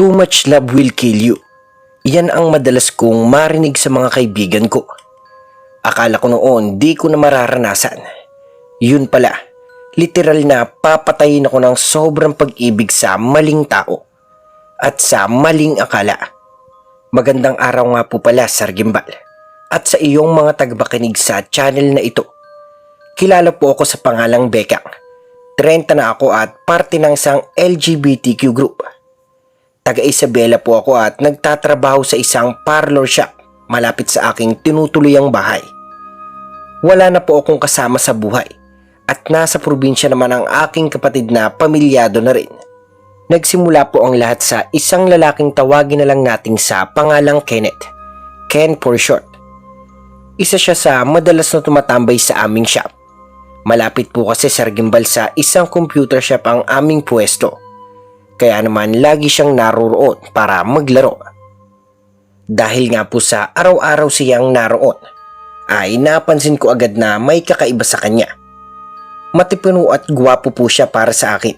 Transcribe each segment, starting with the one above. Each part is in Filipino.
Too much love will kill you. Yan ang madalas kong marinig sa mga kaibigan ko. Akala ko noon di ko na mararanasan. Yun pala, literal na papatayin ako ng sobrang pag-ibig sa maling tao at sa maling akala. Magandang araw nga po pala, Sir Gimbal, at sa iyong mga tagapakinig sa channel na ito. Kilala po ako sa pangalang Bekang. 30 na ako at parte ng isang LGBTQ group. Taga Isabela po ako at nagtatrabaho sa isang parlor shop malapit sa aking tinutuluyang bahay. Wala na po akong kasama sa buhay at nasa probinsya naman ang aking kapatid na pamilyado na rin. Nagsimula po ang lahat sa isang lalaking tawagin na lang nating sa pangalang Kenneth. Ken for short. Isa siya sa madalas na tumatambay sa aming shop. Malapit po kasi, Sir Gimbal, sa isang computer shop ang aming pwesto. Kaya naman lagi siyang naroroon para maglaro. Dahil nga po sa araw-araw siyang naroon, ay napansin ko agad na may kakaiba sa kanya. Matipino at gwapo po siya para sa akin.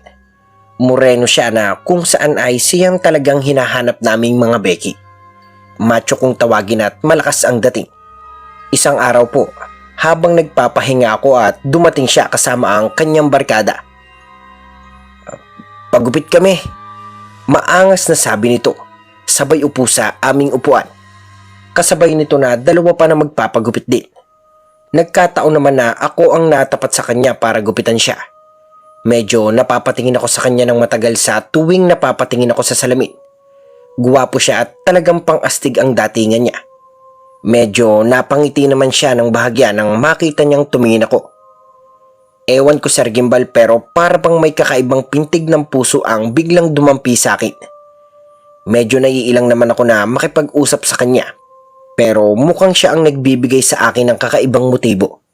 Moreno siya na kung saan ay siyang talagang hinahanap naming mga beki. Macho kung tawagin at malakas ang dating. Isang araw po, habang nagpapahinga ako at dumating siya kasama ang kanyang barkada. Pagupit kami. Maangas na sabi nito, sabay upo sa aming upuan. Kasabay nito na dalawa pa na magpapagupit din. Nagkataon naman na ako ang natapat sa kanya para gupitan siya. Medyo napapatingin ako sa kanya ng matagal sa tuwing napapatingin ako sa salamin. Guwapo siya at talagang pang-astig ang datingan niya. Medyo napangiti naman siya ng bahagya nang makita niyang tumingin ako. Ewan ko, Sir Gimbal, pero para bang may kakaibang pintig ng puso ang biglang dumampi sa akin. Medyo naiilang naman ako na makipag-usap sa kanya, pero mukhang siya ang nagbibigay sa akin ng kakaibang motibo.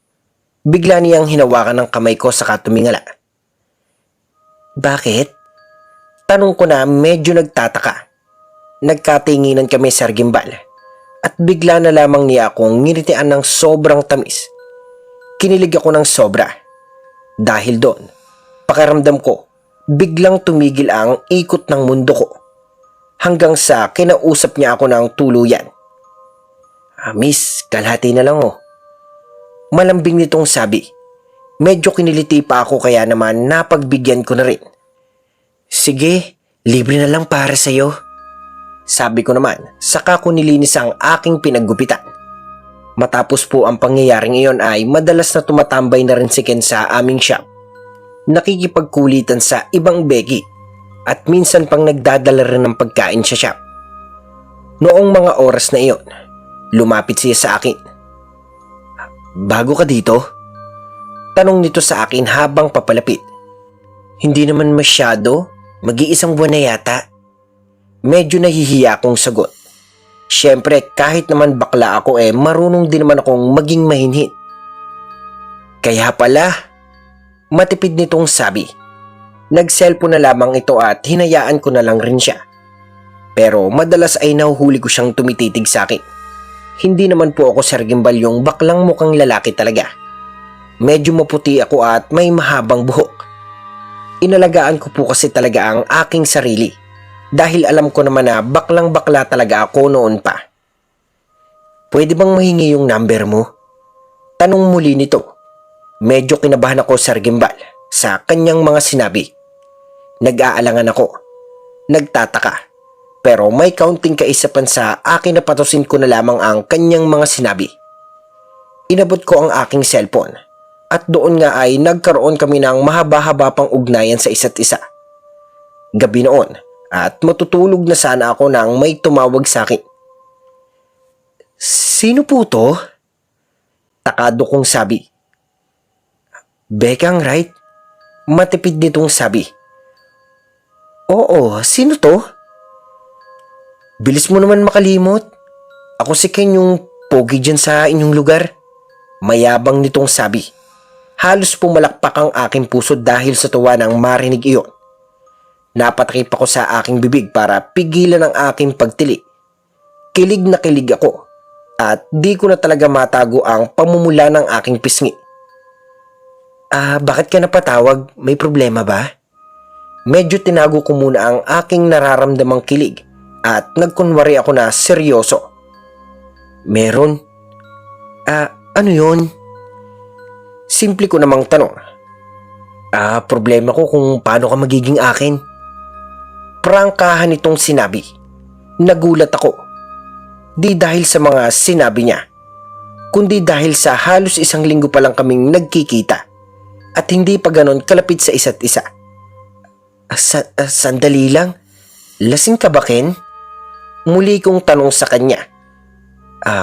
Bigla niyang hinawakan ng kamay ko saka tumingala. Bakit? Tanong ko na medyo nagtataka. Nagkatinginan kami, Sir Gimbal, at bigla na lamang niya akong nginitian ng sobrang tamis. Kinilig ako ng sobra. Dahil doon, pakiramdam ko, biglang tumigil ang ikot ng mundo ko. Hanggang sa kinausap niya ako ng tuluyan. Miss, kalahati na lang oh. Malambing nitong sabi. Medyo kiniliti pa ako kaya naman napagbigyan ko na rin. Sige, libre na lang para sa'yo. Sabi ko naman, saka ko nilinis ang aking pinaggupitan. Matapos po ang pangyayaring iyon ay madalas na tumatambay na rin si Ken sa aming shop. Nakikipagkulitan sa ibang beki at minsan pang nagdadala rin ng pagkain sa shop. Noong mga oras na iyon, lumapit siya sa akin. Bago ka dito? Tanong nito sa akin habang papalapit. Hindi naman masyado, mag-iisang buwan na yata. Medyo nahihiya akong sagot. Siyempre, kahit naman bakla ako marunong din naman akong maging mahinhin. Kaya pala, matipid nitong sabi. Nag-cellphone na lamang ito at hinayaan ko na lang rin siya. Pero madalas ay nahuhuli ko siyang tumititig sa akin. Hindi naman po ako, Sir Gimbal, yung baklang mukhang lalaki talaga. Medyo maputi ako at may mahabang buhok. Inalagaan ko po kasi talaga ang aking sarili. Dahil alam ko naman na baklang-bakla talaga ako noon pa. Pwede bang mahingi yung number mo? Tanong muli nito. Medyo kinabahan ako, Sir Gimbal, sa kanyang mga sinabi. Nag-aalangan ako. Nagtataka. Pero may kaunting kaisapan sa akin na patusin ko na lamang ang kanyang mga sinabi. Inabot ko ang aking cellphone. At doon nga ay nagkaroon kami ng mahaba-haba pang ugnayan sa isa't isa. Gabi noon. At matutulog na sana ako nang may tumawag sa akin. Sino po to? Takado kong sabi. Bekang, right? Matipid nitong sabi. Oo, sino to? Bilis mo naman makalimot. Ako si Ken, yung pogi dyan sa inyong lugar. Mayabang nitong sabi. Halos pumalakpak ang aking puso dahil sa tuwa nang marinig iyon. Napatakip ako sa aking bibig para pigilan ang aking pagtili. Kilig na kilig ako at di ko na talaga matago ang pamumula ng aking pisngi. Bakit ka napatawag? May problema ba? Medyo tinago ko muna ang aking nararamdamang kilig at nagkunwari ako na seryoso. Meron? Ano yun? Simple ko namang tanong. Problema ko kung paano ka magiging akin. Prangkahan itong sinabi. Nagulat ako. Di dahil sa mga sinabi niya, kundi dahil sa halos isang linggo pa lang kaming nagkikita at hindi pa ganon kalapit sa isa't isa. Sandali lang, lasing ka ba, Ken? Muli kong tanong sa kanya.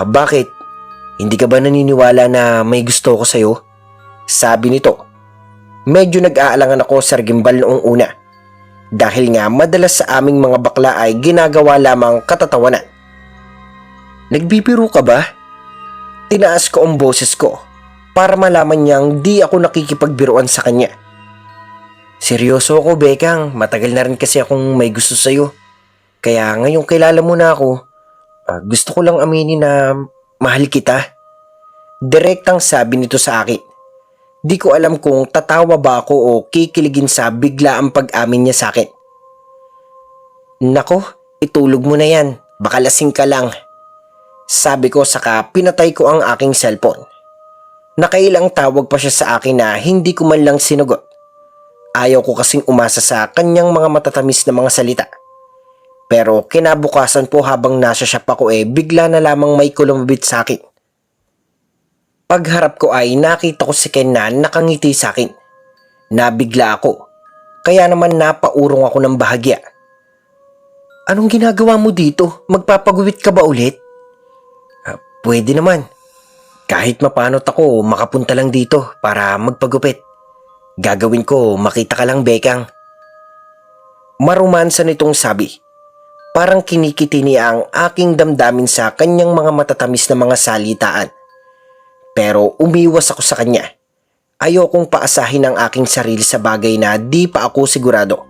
Bakit? Hindi ka ba naniniwala na may gusto ko sa'yo? Sabi nito. Medyo nag-aalangan ako sa Gimbal noong una. Dahil nga madalas sa aming mga bakla ay ginagawa lamang katatawanan. Nagbibiro ka ba? Tinaas ko ang boses ko para malaman niyang di ako nakikipagbiruan sa kanya. Seryoso ako, Bekang. Matagal na rin kasi akong may gusto sa'yo. Kaya ngayong kilala mo na ako, gusto ko lang aminin na mahal kita. Direktang sabi nito sa akin. Di ko alam kung tatawa ba ako o kikiligin sa biglaang pag-amin niya sa akin. Nako, itulog mo na yan. Baka lasing ka lang. Sabi ko saka pinatay ko ang aking cellphone. Nakailang tawag pa siya sa akin na hindi ko man lang sinugot. Ayaw ko kasing umasa sa kanyang mga matatamis na mga salita. Pero kinabukasan po habang nasa shop ako bigla na lamang may kulumabit sa akin. Pagharap ko ay nakita ko si Ken na nakangiti sa akin. Nabigla ako. Kaya naman napaurong ako ng bahagya. Anong ginagawa mo dito? Magpapaguwit ka ba ulit? Pwede naman. Kahit mapanot ako, makapunta lang dito para magpagupit. Gagawin ko, makita ka lang, Bekang. Maromansa nitong sabi. Parang kinikiti niya ang aking damdamin sa kanyang mga matatamis na mga salitaan. Pero umiwas ako sa kanya. Ayokong paasahin ang aking sarili sa bagay na di pa ako sigurado.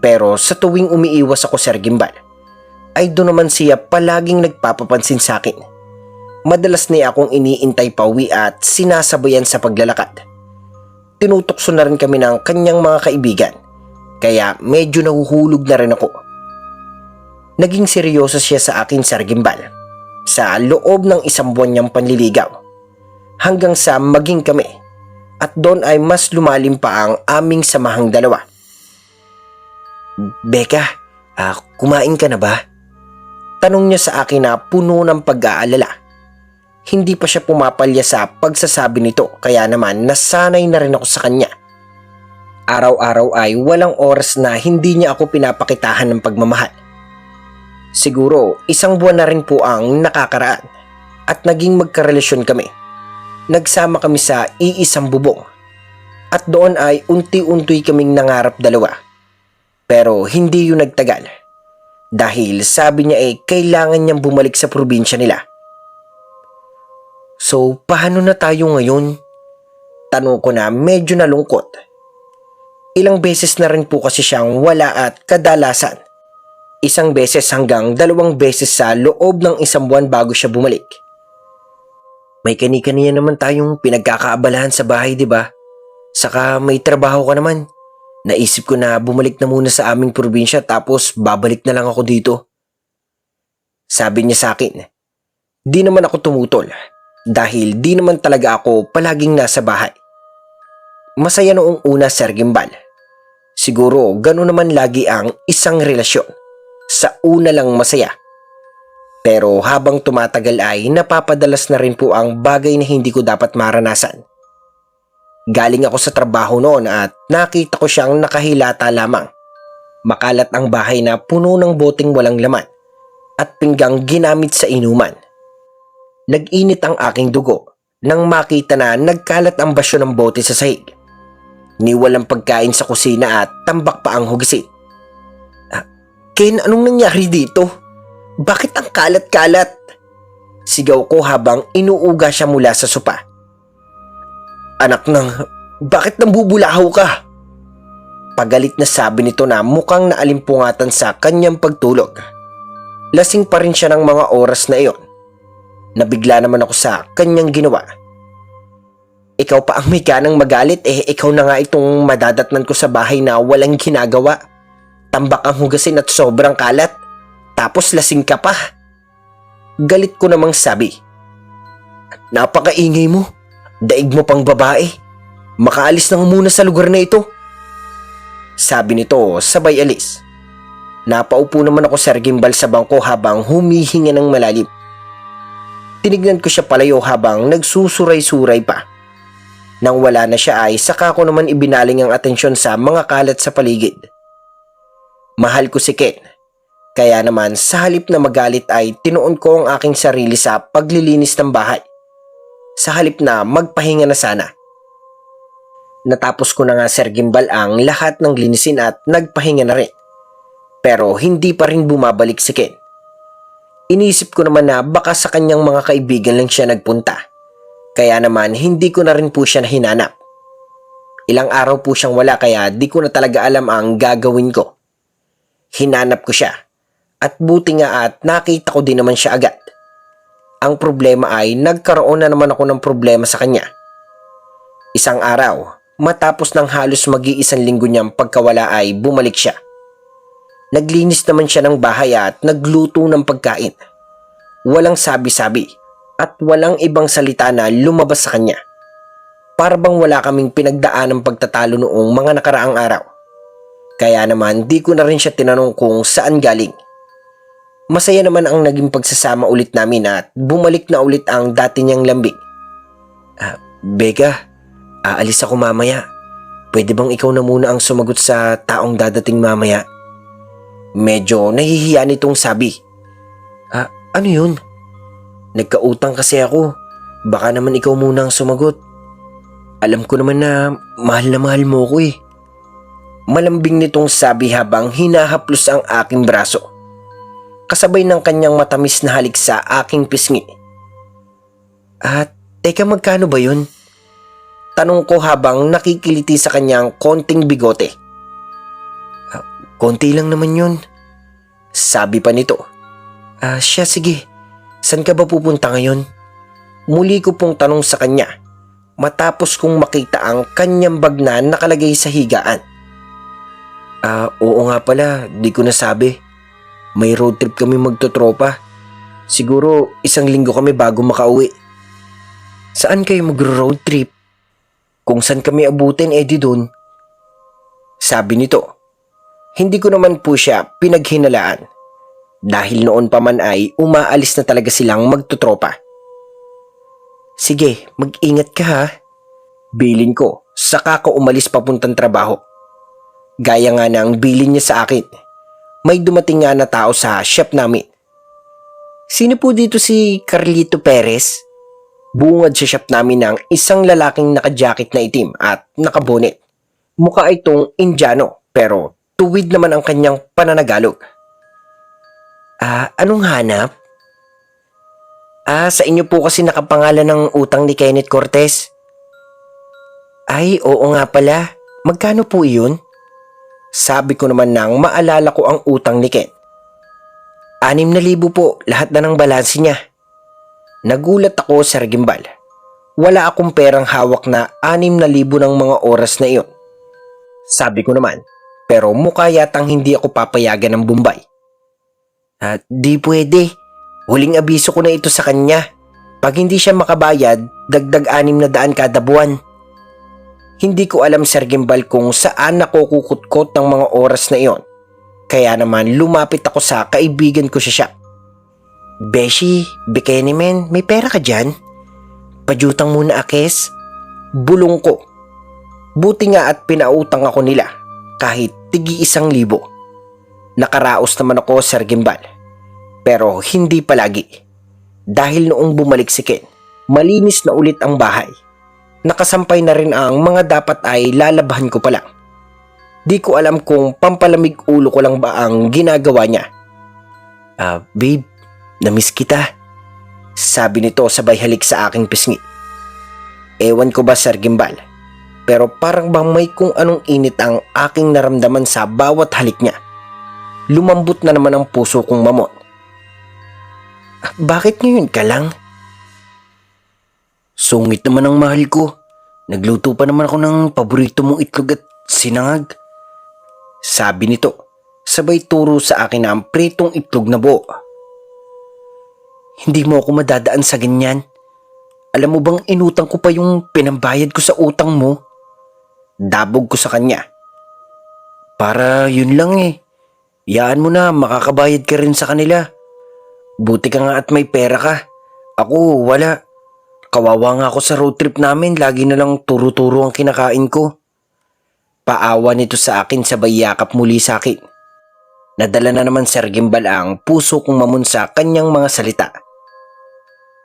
Pero sa tuwing umiiwas ako sa Gimbal, ay doon naman siya palaging nagpapapansin sa akin. Madalas niya akong iniintay pauwi at sinasabayan sa paglalakad. Tinutokso na rin kami ng kanyang mga kaibigan, kaya medyo nahuhulog na rin ako. Naging seryoso siya sa akin sa Gimbal, sa loob ng isang buwan niyang panliligaw. Hanggang sa maging kami, at doon ay mas lumalim pa ang aming samahang dalawa. Beka, kumain ka na ba? Tanong niya sa akin na puno ng pag-aalala. Hindi pa siya pumapalya sa pagsasabi nito kaya naman nasanay na rin ako sa kanya. Araw-araw ay walang oras na hindi niya ako pinapakitahan ng pagmamahal. Siguro isang buwan na rin po ang nakakaraan at naging magkarelasyon kami. Nagsama kami sa iisang bubong at doon ay unti-unti kaming nangarap dalawa. Pero hindi yun nagtagal dahil sabi niya kailangan niyang bumalik sa probinsya nila. So, paano na tayo ngayon? Tanong ko na medyo nalungkot. Ilang beses na rin po kasi siyang wala at kadalasan. Isang beses hanggang 2 beses sa loob ng isang buwan bago siya bumalik. May kani-kaniya naman tayong pinagkakaabalahan sa bahay, di ba? Saka may trabaho ka naman. Naisip ko na bumalik na muna sa aming probinsya tapos babalik na lang ako dito. Sabi niya sa akin. Di naman ako tumutol dahil di naman talaga ako palaging nasa bahay. Masaya noong una, Sir Gimbal. Siguro gano'n naman lagi ang isang relasyon. Sa una lang masaya. Pero habang tumatagal ay napapadalas na rin po ang bagay na hindi ko dapat maranasan. Galing ako sa trabaho noon at nakita ko siyang nakahilata lamang. Makalat ang bahay na puno ng boteng walang laman at pinggang ginamit sa inuman. Nag-init ang aking dugo nang makita na nagkalat ang basyo ng bote sa sahig. Niwalang pagkain sa kusina at tambak pa ang hugasin. Ken, anong nangyari dito? Bakit ang kalat-kalat? Sigaw ko habang inuuga siya mula sa sopa. Anak ng, bakit nambubulahaw ka? Pagalit na sabi nito na mukhang naalimpungatan sa kanyang pagtulog. Lasing pa rin siya ng mga oras na iyon. Nabigla naman ako sa kanyang ginawa. Ikaw pa ang may ganang magalit, ikaw na nga itong madadatnan ko sa bahay na walang ginagawa. Tambak ang hugasin at sobrang kalat. Tapos lasing ka pa. Galit ko namang sabi. Napakaingay mo. Daig mo pang babae. Makaalis na muna sa lugar na ito. Sabi nito sabay alis. Napaupo naman ako Sir Gimbal sa bangko habang humihinga ng malalim. Tinignan ko siya palayo habang nagsusuray-suray pa. Nang wala na siya ay saka ko naman ibinaling ang atensyon sa mga kalat sa paligid. Mahal ko si Ken. Kaya naman sa halip na magalit ay tinuon ko ang aking sarili sa paglilinis ng bahay. Sa halip na magpahinga na sana. Natapos ko na nga Sir Gimbal ang lahat ng linisin at nagpahinga na rin. Pero hindi pa rin bumabalik si Ken. Inisip ko naman na baka sa kanyang mga kaibigan lang siya nagpunta. Kaya naman hindi ko na rin po siya hinanap. Ilang araw po siyang wala kaya di ko na talaga alam ang gagawin ko. Hinanap ko siya. At buti nga at nakita ko din naman siya agad. Ang problema ay nagkaroon na naman ako ng problema sa kanya. Isang araw, matapos ng halos mag-iisang linggo niyang pagkawala ay bumalik siya. Naglinis naman siya ng bahay at nagluto ng pagkain. Walang sabi-sabi at walang ibang salita na lumabas sa kanya. Para bang wala kaming pinagdaan ng pagtatalo noong mga nakaraang araw. Kaya naman di ko na rin siya tinanong kung saan galing. Masaya naman ang naging pagsasama ulit namin at bumalik na ulit ang dati niyang lambing. Beka, aalis ako mamaya. Pwede bang ikaw na muna ang sumagot sa taong dadating mamaya? Medyo nahihiya nitong sabi. Ano yun? Nagkautang kasi ako. Baka naman ikaw muna ang sumagot. Alam ko naman na mahal mo ko eh. Malambing nitong sabi habang hinahaplos ang aking braso. Kasabay ng kanyang matamis na halik sa aking pisngi. Teka magkano ba yun? Tanong ko habang nakikiliti sa kanyang konting bigote. Konti lang naman yun. Sabi pa nito. Siya sige. San ka ba pupunta ngayon? Muli ko pong tanong sa kanya. Matapos kong makita ang kanyang bag na nakalagay sa higaan. Oo nga pala, di ko nasabi. May road trip kami magtotropa. Siguro 1 linggo kami bago makauwi. Saan kayo mag-road trip? Kung saan kami abutin di dun. Sabi nito. Hindi ko naman po siya pinaghinalaan. Dahil noon pa man ay umaalis na talaga silang magtotropa. Sige, mag-ingat ka ha. Bilin ko, saka ko umalis papuntang trabaho. Gaya nga ng bilin niya sa akin. May dumating nga na tao sa shop namin. Sino po dito si Carlito Perez? Bungad sa shop namin ng isang lalaking naka-jacket na itim at nakabonet. Mukha itong Indiano pero tuwid naman ang kanyang pananagalog. Anong hanap? Sa inyo po kasi nakapangalan ng utang ni Kenneth Cortez. Ay, oo nga pala. Magkano po iyon? Sabi ko naman nang maalala ko ang utang ni Ken. 6,000 po, lahat na ng balanse niya. Nagulat ako Sir Gimbal. Wala akong perang hawak na 6,000 ng mga oras na iyon. Sabi ko naman. Pero mukha yatang hindi ako papayagan ng Bombay. Di pwede. Huling abiso ko na ito sa kanya. Pag hindi siya makabayad, dagdag 600 kada buwan. Hindi ko alam Sir Gimbal kung saan ako kukutkot ng mga oras na iyon. Kaya naman lumapit ako sa kaibigan ko sa shop. Beshi, Bikini men, may pera ka dyan? Pajutang muna akes. Bulong ko. Buti nga at pinautang ako nila. Kahit tigi 1,000. Nakaraos naman ako Sir Gimbal. Pero hindi palagi. Dahil noong bumalik si Ken, malinis na ulit ang bahay. Nakasampay na rin ang mga dapat ay lalabahan ko pa lang. Di ko alam kung pampalamig ulo ko lang ba ang ginagawa niya. Babe, namiss kita. Sabi nito sabay halik sa aking pisngi. Ewan ko ba Sir Gimbal? Pero parang bang may kung anong init ang aking naramdaman sa bawat halik niya. Lumambot na naman ang puso kong mamon. Bakit ngayon ka lang? Sungit naman ang mahal ko. Nagluto pa naman ako ng paborito mong itlog at sinangag. Sabi nito, sabay turo sa akin na ang pritong itlog na buo. Hindi mo ako madadaan sa ganyan. Alam mo bang inutang ko pa yung pinambayad ko sa utang mo? Dabog ko sa kanya. Para yun lang eh. Yaan mo na, makakabayad ka rin sa kanila. Buti ka nga at may pera ka. Ako, wala. Kawawa nga ako sa road trip namin, lagi na lang turo-turo ang kinakain ko. Paawa nito sa akin sabay yakap muli sa akin. Nadala na naman Sir Gimbal ang puso kong mamon sa kanyang mga salita.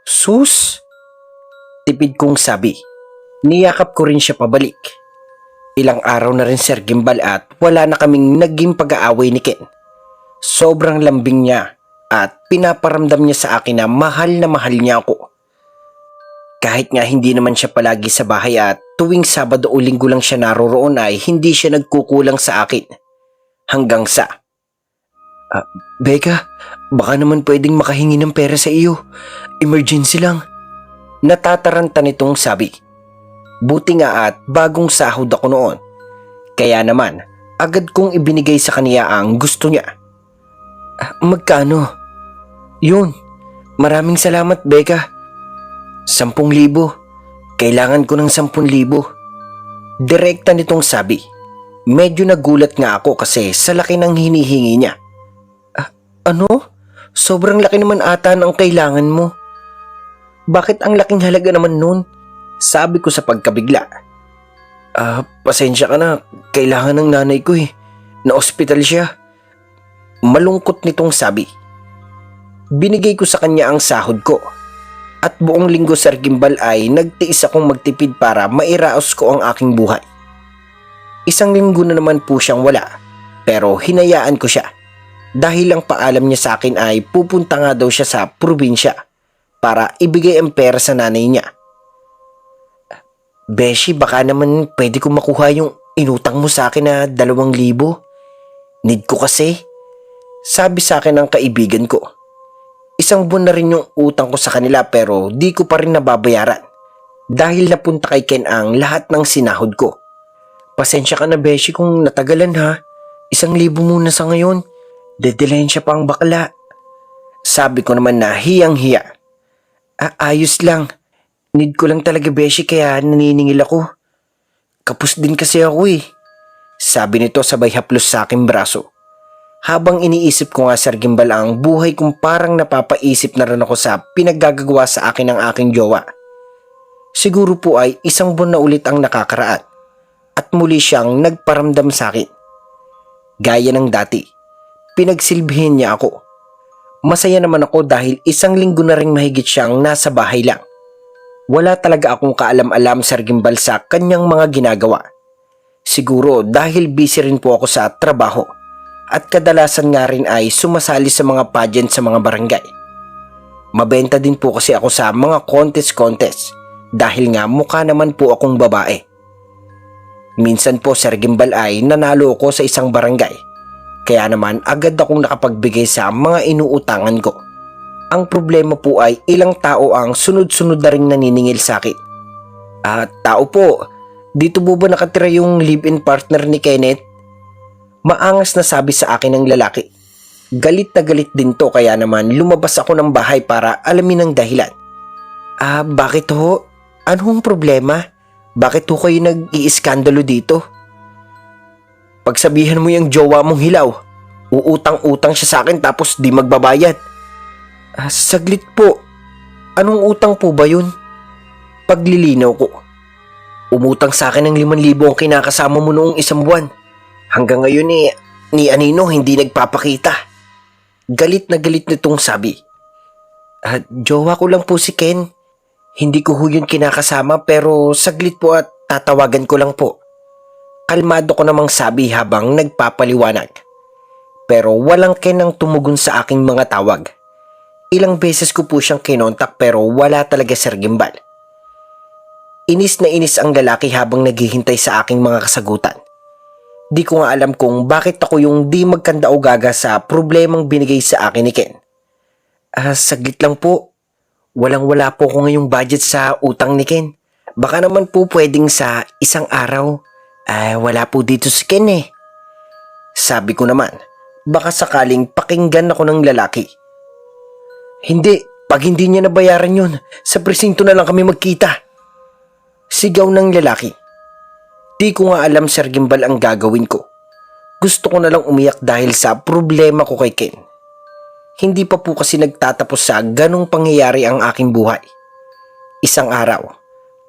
Sus! Tipid kong sabi. Niyakap ko rin siya pabalik. Ilang araw na rin Sir Gimbal at wala na kaming naging pag-aaway ni Ken. Sobrang lambing niya at pinaparamdam niya sa akin na mahal niya ako. Kahit nga hindi naman siya palagi sa bahay at tuwing Sabado o Linggo lang siya naroroon ay hindi siya nagkukulang sa akin. Hanggang sa... Becca, baka naman pwedeng makahingi ng pera sa iyo. Emergency lang. Natataranta nitong sabi. Buti nga at bagong sahod ako noon. Kaya naman, agad kong ibinigay sa kanya ang gusto niya. Magkano? Yun, maraming salamat Becca. 10,000. Kailangan ko ng 10,000. Direkta nitong sabi. Medyo nagulat nga ako kasi sa laki ng hinihingi niya. Ano? Sobrang laki naman ata ng kailangan mo. Bakit ang laking halaga naman nun? Sabi ko sa pagkabigla. Pasensya ka na. Kailangan ng nanay ko eh. Na-ospital siya. Malungkot nitong sabi. Binigay ko sa kanya ang sahod ko. At buong linggo Sir Gimbal ay nagtiis akong magtipid para mairaos ko ang aking buhay. Isang linggo na naman po siyang wala. Pero hinayaan ko siya. Dahil ang paalam niya sa akin ay pupunta nga daw siya sa probinsya para ibigay ang pera sa nanay niya. Beshi, baka naman pwede ko makuha yung inutang mo sa akin na 2,000. Need ko kasi. Sabi sa akin ng kaibigan ko. Isang buwan na rin yung utang ko sa kanila pero di ko pa rin nababayaran. Dahil napunta kay Ken ang lahat ng sinahod ko. Pasensya ka na Beshi kung natagalan ha. 1,000 muna sa ngayon. Dedelayin siya pa ang bakla. Sabi ko naman na hiyang-hiya. Ayos lang. Need ko lang talaga Beshi kaya naniningil ako. Kapos din kasi ako eh. Sabi nito sabay haplos sa aking braso. Habang iniisip ko nga Sir Gimbal ang buhay kong parang napapaisip na rin ako sa pinaggagawa sa akin ng aking jowa. Siguro po ay 1 buwan na ulit ang nakakaraan at muli siyang nagparamdam sa akin. Gaya ng dati, pinagsilbihin niya ako. Masaya naman ako dahil 1 linggo na ring mahigit siyang nasa bahay lang. Wala talaga akong kaalam-alam Sir Gimbal sa kanyang mga ginagawa. Siguro dahil busy rin po ako sa trabaho at kadalasan nga rin ay sumasali sa mga pageant sa mga barangay. Mabenta din po kasi ako sa mga contest dahil nga mukha naman po akong babae. Minsan po Sir Gimbal ay nanalo ako sa isang barangay. Kaya naman agad akong nakapagbigay sa mga inuutangan ko. Ang problema po ay ilang tao ang sunod-sunod na ring naniningil sa akin. Tao po, dito po ba nakatira yung live-in partner ni Kenneth? Maangas na sabi sa akin ng lalaki. Galit na galit din to kaya naman lumabas ako ng bahay para alamin ang dahilan. Bakit ho? Anong problema? Bakit ho kayo nag-iiskandalo dito? Pagsabihan mo yung jowa mong hilaw. Uutang-utang siya sa akin tapos di magbabayad. Saglit po. Anong utang po ba yun? Paglilinaw ko. Umutang sa akin ng 5,000 ang kinakasama mo noong 1 buwan. Hanggang ngayon ni Anino hindi nagpapakita. Galit na galit nitong sabi. Jowa ko lang po si Ken. Hindi ko ho yun kinakasama pero saglit po at tatawagan ko lang po. Kalmado ko namang sabi habang nagpapaliwanag. Pero walang Ken ang tumugon sa aking mga tawag. Ilang beses ko po siyang kinontak pero wala talaga Sir Gimbal. Inis na inis ang lalaki habang naghihintay sa aking mga kasagutan. Di ko nga alam kung bakit ako yung di magkanda o gaga sa problemang binigay sa akin ni Ken. Saglit lang po. Walang-wala po ko ngayong budget sa utang ni Ken. Baka naman po pwedeng sa isang araw. Wala po dito si Ken eh. Sabi ko naman, baka sakaling pakinggan ako ng lalaki. Hindi, pag hindi niya nabayaran yun, sa presinto na lang kami magkita. Sigaw ng lalaki. Di ko nga alam, Sir Gimbal, ang gagawin ko. Gusto ko na lang umiyak dahil sa problema ko kay Ken. Hindi pa po kasi nagtatapos sa ganong pangyayari ang aking buhay. Isang araw,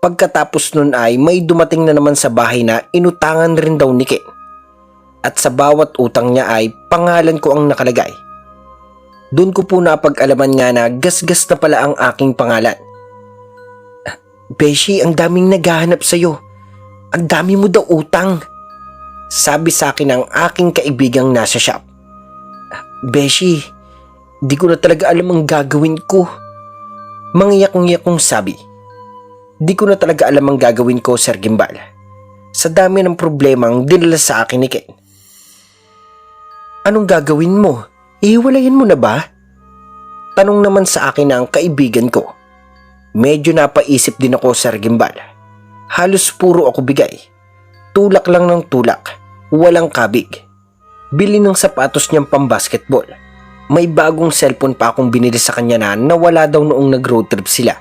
pagkatapos nun ay may dumating na naman sa bahay na inutangan rin daw ni Ken. At sa bawat utang niya ay pangalan ko ang nakalagay. Doon ko po napag-alaman nga na gasgas na pala ang aking pangalan. Beshi, ang daming naghahanap sa'yo. Ang dami mo daw utang. Sabi sa akin ng aking kaibigang nasa shop. Beshi, di ko na talaga alam ang gagawin ko. Mangiyak-ngiyak kong sabi. Di ko na talaga alam ang gagawin ko, Sir Gimbal. Sa dami ng problemang dinala sa akin ni Ken. Anong gagawin mo? Ihiwalayan mo na ba? Tanong naman sa akin ng kaibigan ko. Medyo napaisip din ako, Sir Gimbal. Halos puro ako bigay. Tulak lang ng tulak. Walang kabig. Bili ng sapatos niyang pambasketball. May bagong cellphone pa akong binili sa kanya na nawala daw noong nag-road trip sila.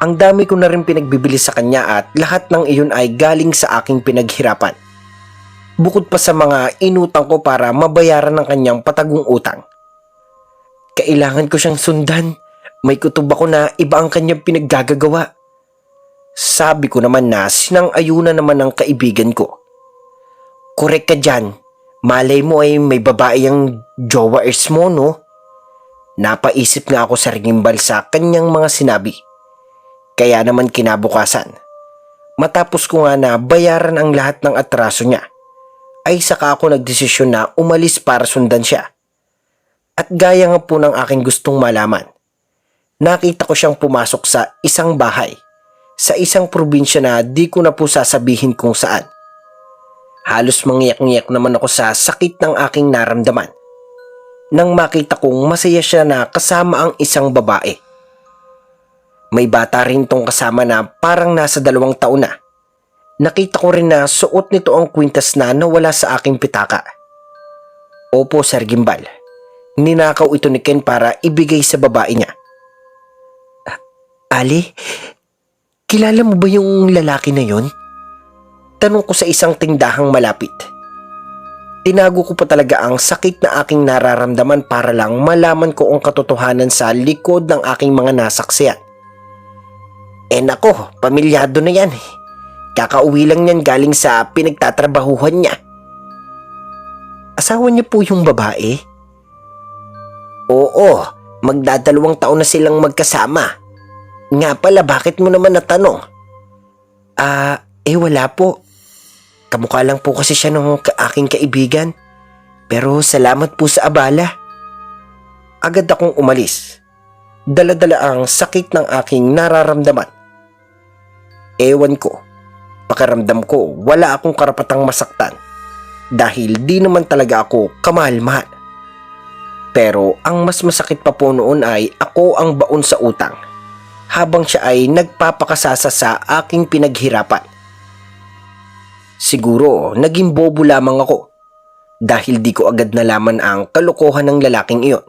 Ang dami ko na rin pinagbibili sa kanya at lahat ng iyon ay galing sa aking pinaghirapan. Bukod pa sa mga inutang ko para mabayaran ng kanyang patagong utang. Kailangan ko siyang sundan. May kutob ako na iba ang kanyang pinaggagagawa. Sabi ko naman na sinang-ayunan naman ng kaibigan ko. Korek ka dyan. Malay mo ay may babae ang jowaers mo, no? Napaisip nga ako, Sir Gimbal, sa kanyang mga sinabi. Kaya naman kinabukasan, matapos ko nga na bayaran ang lahat ng atraso niya, ay saka ako nagdesisyon na umalis para sundan siya. At gaya nga po ng aking gustong malaman, nakita ko siyang pumasok sa isang bahay, sa isang probinsya na di ko na po sasabihin kung saan. Halos mangyak-ngyak naman ako sa sakit ng aking naramdaman nang makita kong masaya siya na kasama ang isang babae. May bata rin tong kasama na parang nasa 2 taon na. Nakita ko rin na suot nito ang kwintas na nawala sa aking pitaka. Opo, Sir Gimbal. Ninakaw ito ni Ken para ibigay sa babae niya. Ali, kilala mo ba yung lalaki na yon? Tanong ko sa isang tindahang malapit. Tinago ko pa talaga ang sakit na aking nararamdaman para lang malaman ko ang katotohanan sa likod ng aking mga nasaksiyan. Nako, pamilyado na yan. Kakauwi lang yan galing sa pinagtatrabahuhan niya. Asawa niya po yung babae? Oo, magdadalawang taon na silang magkasama. Nga pala, bakit mo naman natanong? Wala po. Kamukha lang po kasi siya ng aking kaibigan. Pero salamat po sa abala. Agad akong umalis. Dala-dala ang sakit ng aking nararamdaman. Ewan ko. Pakiramdam ko wala akong karapatang masaktan. Dahil di naman talaga ako kamahal-mahal. Pero ang mas masakit pa po noon ay ako ang baon sa utang. Habang siya ay nagpapakasasa sa aking pinaghirapan. Siguro naging bobo lamang ako dahil di ko agad nalaman ang kalokohan ng lalaking iyon.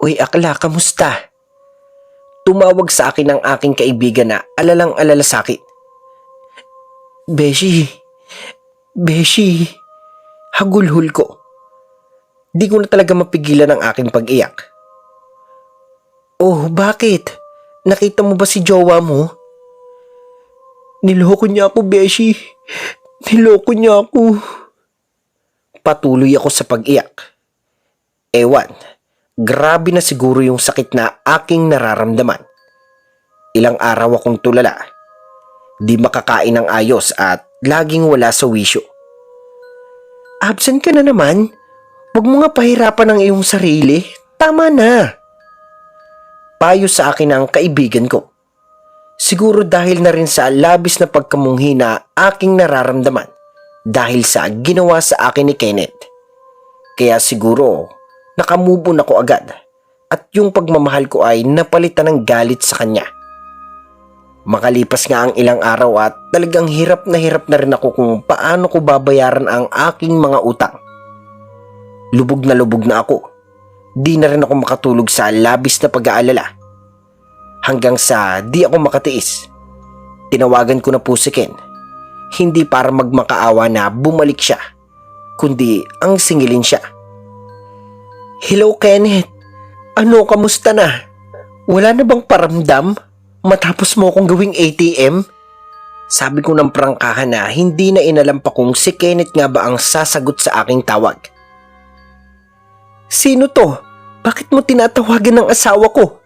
Uy, akla, kamusta? Tumawag sa akin ang aking kaibigan na alalang-alala sa akin. Beshi, hagulhul ko. Di ko na talaga mapigilan ang aking pag-iyak. Oh, bakit? Nakita mo ba si jowa mo? Niloko niya ako, Beshi. Niloko niya ako. Patuloy ako sa pag-iyak. Ewan, grabe na siguro yung sakit na aking nararamdaman. Ilang araw akong tulala. Di makakain ng ayos at laging wala sa wisyo. Absent ka na naman? Huwag mo nga pahirapan ang iyong sarili. Tama na. Payo sa akin ng kaibigan ko. Siguro dahil na rin sa labis na pagkamunghi na aking nararamdaman dahil sa ginawa sa akin ni Kenneth. Kaya siguro nakamove on ako agad at yung pagmamahal ko ay napalitan ng galit sa kanya. Makalipas nga ang ilang araw at talagang hirap na rin ako kung paano ko babayaran ang aking mga utang. Lubog na ako. Di na rin ako makatulog sa labis na pag-aalala. Hanggang sa di ako makatiis. Tinawagan ko na po si Ken. Hindi para magmakaawa na bumalik siya, kundi ang singilin siya. "Hello Kenneth, ano kamusta na? Wala na bang paramdam matapos mo akong gawing ATM?" Sabi ko ng prangkahan na hindi na inalam pa kung si Kenneth nga ba ang sasagot sa aking tawag. "Sino to? Bakit mo tinatawagan ng asawa ko?"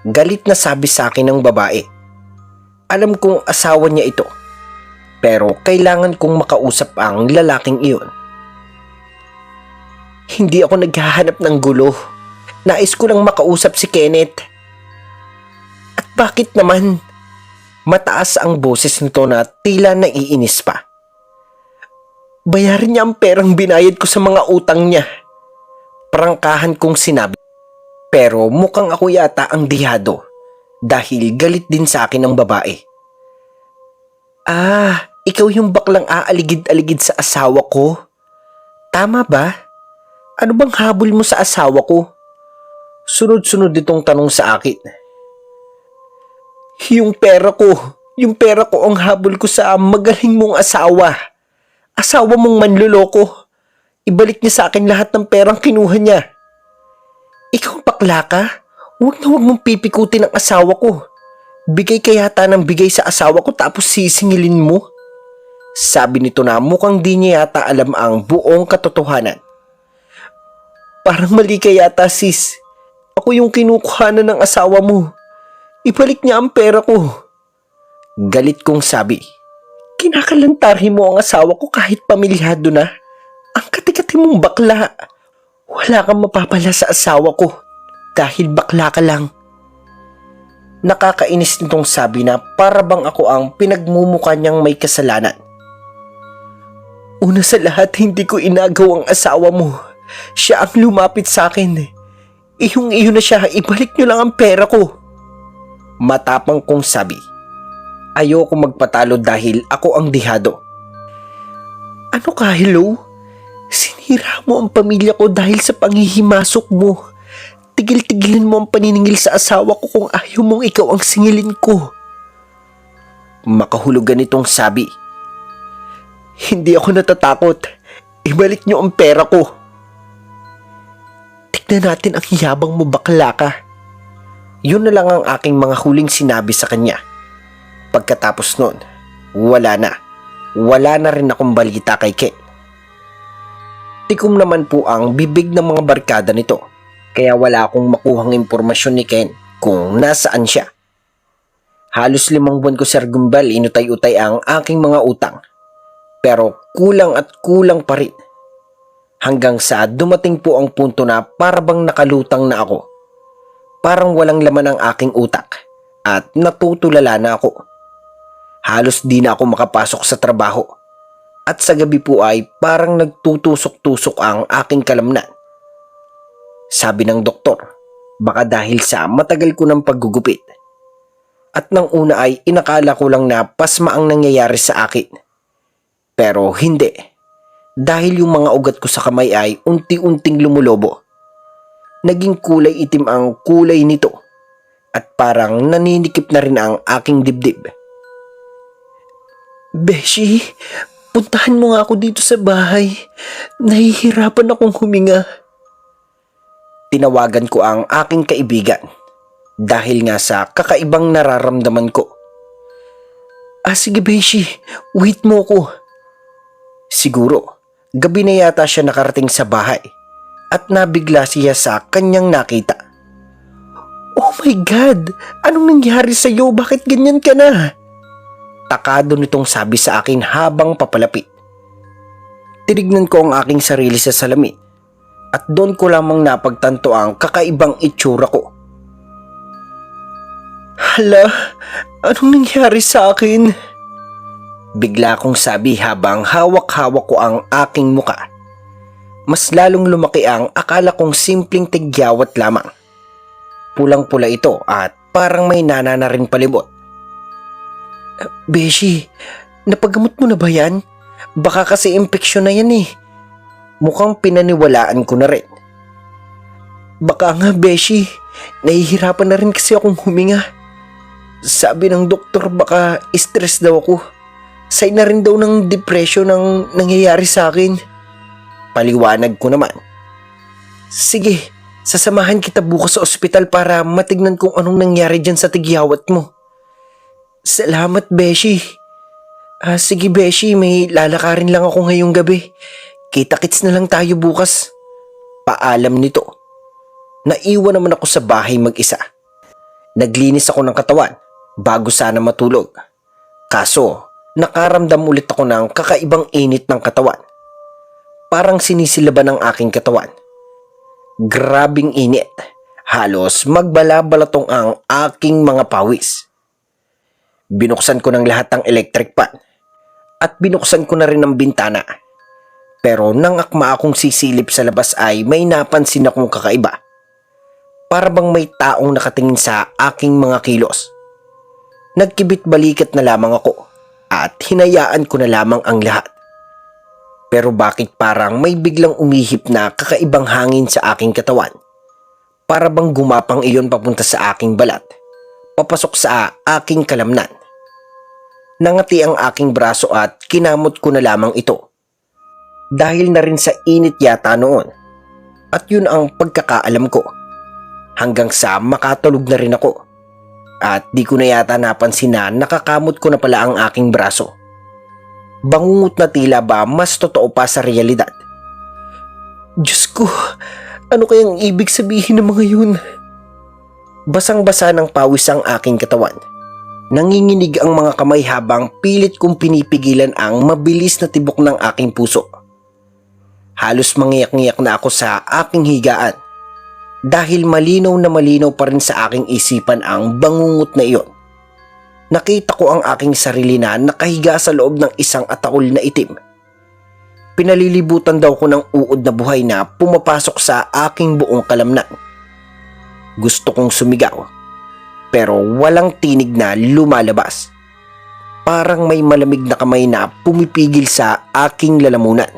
Galit na sabi sa akin ng babae. Alam kong asawa niya ito, pero kailangan kong makausap ang lalaking iyon. "Hindi ako naghahanap ng gulo. Nais ko lang makausap si Kenneth." "At bakit naman?" Mataas ang boses nito na tila naiinis pa. "Bayarin niya ang perang binayad ko sa mga utang niya." Prangkahan kong sinabi. Pero mukhang ako yata ang dihado dahil galit din sa akin ng babae. "Ah, ikaw yung baklang aaligid-aligid sa asawa ko? Tama ba? Ano bang habol mo sa asawa ko?" Sunod-sunod itong tanong sa akin. Yung pera ko ang habol ko sa magaling mong asawa. Asawa mong manluloko. Ibalik niya sa akin lahat ng perang kinuha niya." "Ikaw bakla ka? Huwag mong pipikutin ang asawa ko. Bigay ka yata ng bigay sa asawa ko tapos sisingilin mo?" Sabi nito na mukhang di niya yata alam ang buong katotohanan. "Parang mali ka yata sis. Ako yung kinukuhanan ng asawa mo. Ibalik niya ang pera ko." Galit kong sabi. "Kinakalantarhi mo ang asawa ko kahit pamilyado na. Ang kati-kati mong bakla. Wala kang mapapala sa asawa ko dahil bakla ka lang." Nakakainis nitong sabi na para bang ako ang pinagmumukha niyang may kasalanan. "Una sa lahat, hindi ko inagaw ang asawa mo. Siya ang lumapit sa akin. Iyong-iyo na siya, ibalik niyo lang ang pera ko." Matapang kong sabi. Ayoko magpatalo dahil ako ang dihado. "Ano ka, hello? Sinira mo ang pamilya ko dahil sa panghihimasok mo. Tigil-tigilan mo ang paniningil sa asawa ko kung ayaw mong ikaw ang singilin ko." Makahulugan itong sabi. "Hindi ako natatakot. Ibalik niyo ang pera ko." "Tignan natin ang yabang mo, bakla ka." Yun na lang ang aking mga huling sinabi sa kanya. Pagkatapos nun, wala na. Wala na rin akong balita kay Ken. Tikom naman po ang bibig ng mga barkada nito, kaya wala akong makuhang impormasyon ni Ken kung nasaan siya. Halos 5 buwan ko, Sir Gumbal, inutay-utay ang aking mga utang. Pero kulang at kulang pa rin. Hanggang sa dumating po ang punto na parabang nakalutang na ako. Parang walang laman ang aking utak at natutulala na ako. Halos di na ako makapasok sa trabaho. At sa gabi po ay parang nagtutusok-tusok ang aking kalamnan. Sabi ng doktor, baka dahil sa matagal ko ng paggugupit. At nang una ay inakala ko lang na pasma ang nangyayari sa akin. Pero hindi. Dahil yung mga ugat ko sa kamay ay unti-unting lumulobo. Naging kulay itim ang kulay nito. At parang naninikip na rin ang aking dibdib. "Beshi, puntahan mo nga ako dito sa bahay. Nahihirapan akong huminga." Tinawagan ko ang aking kaibigan dahil nga sa kakaibang nararamdaman ko. Sige Beshi, wait mo ko." Siguro, gabi na yata siya nakarating sa bahay at nabigla siya sa kanyang nakita. "Oh my God! Anong nangyari sa'yo? Bakit ganyan ka na?" Takado nitong sabi sa akin habang papalapit. Tinignan ko ang aking sarili sa salamin at doon ko lamang napagtanto ang kakaibang itsura ko. "Hala, anong nangyari sa akin?" Bigla kong sabi habang hawak-hawak ko ang aking muka. Mas lalong lumaki ang akala kong simpleng tigyawat lamang. Pulang-pula ito at parang may nana na rin palibot. Beshi, napagamot mo na ba yan? Baka kasi impeksyon na yan eh. Mukhang pinaniwalaan ko na rin. Baka nga, Beshi. Nahihirapan na rin kasi akong huminga. Sabi ng doktor baka stress daw ako. Sign na rin daw ng depression ang nangyayari sa akin. Paliwanag ko naman. Sige, sasamahan kita bukas sa ospital para matignan kung anong nangyari dyan sa tigyawat mo. Salamat, Beshi. Sige, Beshi, may lalakarin lang ako ngayong gabi. Kita-kits na lang tayo bukas. Paalam nito. Naiwan naman ako sa bahay mag-isa. Naglinis ako ng katawan bago sana matulog. Kaso, nakaramdam ulit ako ng kakaibang init ng katawan. Parang sinisilaban ng aking katawan. Grabing init. Halos magbalabalatong ang aking mga pawis. Binuksan ko ng lahat ng electric fan at binuksan ko na rin ang bintana. Pero nang akma akong sisilip sa labas ay may napansin akong kakaiba. Para bang may taong nakatingin sa aking mga kilos. Nagkibit balikat na lamang ako at hinayaan ko na lamang ang lahat. Pero bakit parang may biglang umihip na kakaibang hangin sa aking katawan? Para bang gumapang iyon papunta sa aking balat, papasok sa aking kalamnan. Nangati ang aking braso at kinamot ko na lamang ito. Dahil na rin sa init yata noon. At yun ang pagkakaalam ko. Hanggang sa makatulog na rin ako. At di ko na yata napansin na nakakamot ko na pala ang aking braso. Bangungot na tila ba mas totoo pa sa realidad. Diyos ko, ano kayang ibig sabihin ng mga yun? Basang-basa ng pawis ang aking katawan. Nanginginig ang mga kamay habang pilit kong pinipigilan ang mabilis na tibok ng aking puso. Halos mangiyak-ngiyak na ako sa aking higaan dahil malinaw na malinaw pa rin sa aking isipan ang bangungot na iyon. Nakita ko ang aking sarili na nakahiga sa loob ng isang atakol na itim. Pinalilibutan daw ko ng uod na buhay na pumapasok sa aking buong kalamnan. Gusto kong sumigaw, pero walang tinig na lumalabas. Parang may malamig na kamay na pumipigil sa aking lalamunan.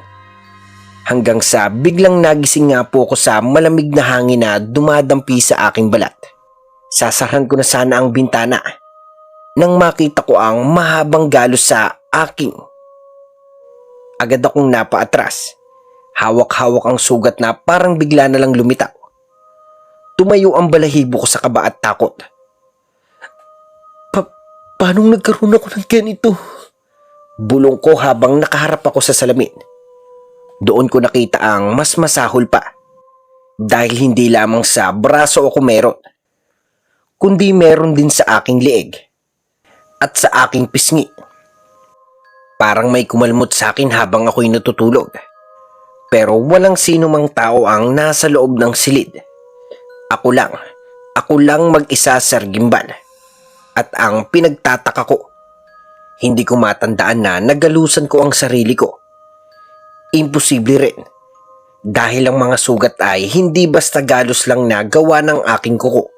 Hanggang sa biglang nagising nga po ako sa malamig na hangin na dumadampi sa aking balat. Sasarahan ko na sana ang bintana nang makita ko ang mahabang galos sa aking. Agad akong napaatras. Hawak-hawak ang sugat na parang bigla na lang lumitaw. Tumayo ang balahibo ko sa kaba at takot. Paano nagkaroon ako ng ganito? Bulong ko habang nakaharap ako sa salamin. Doon ko nakita ang mas masahol pa. Dahil hindi lamang sa braso ako meron, kundi meron din sa aking lieg at sa aking pisngi. Parang may kumalmot sa akin habang ako'y natutulog. Pero walang sino mang tao ang nasa loob ng silid. Ako lang mag-isa, Sir Gimbal. At ang pinagtataka ko, hindi ko matandaan na nagalusan ko ang sarili ko. Imposible rin. Dahil ang mga sugat ay hindi basta galos lang na gawa ng aking kuko.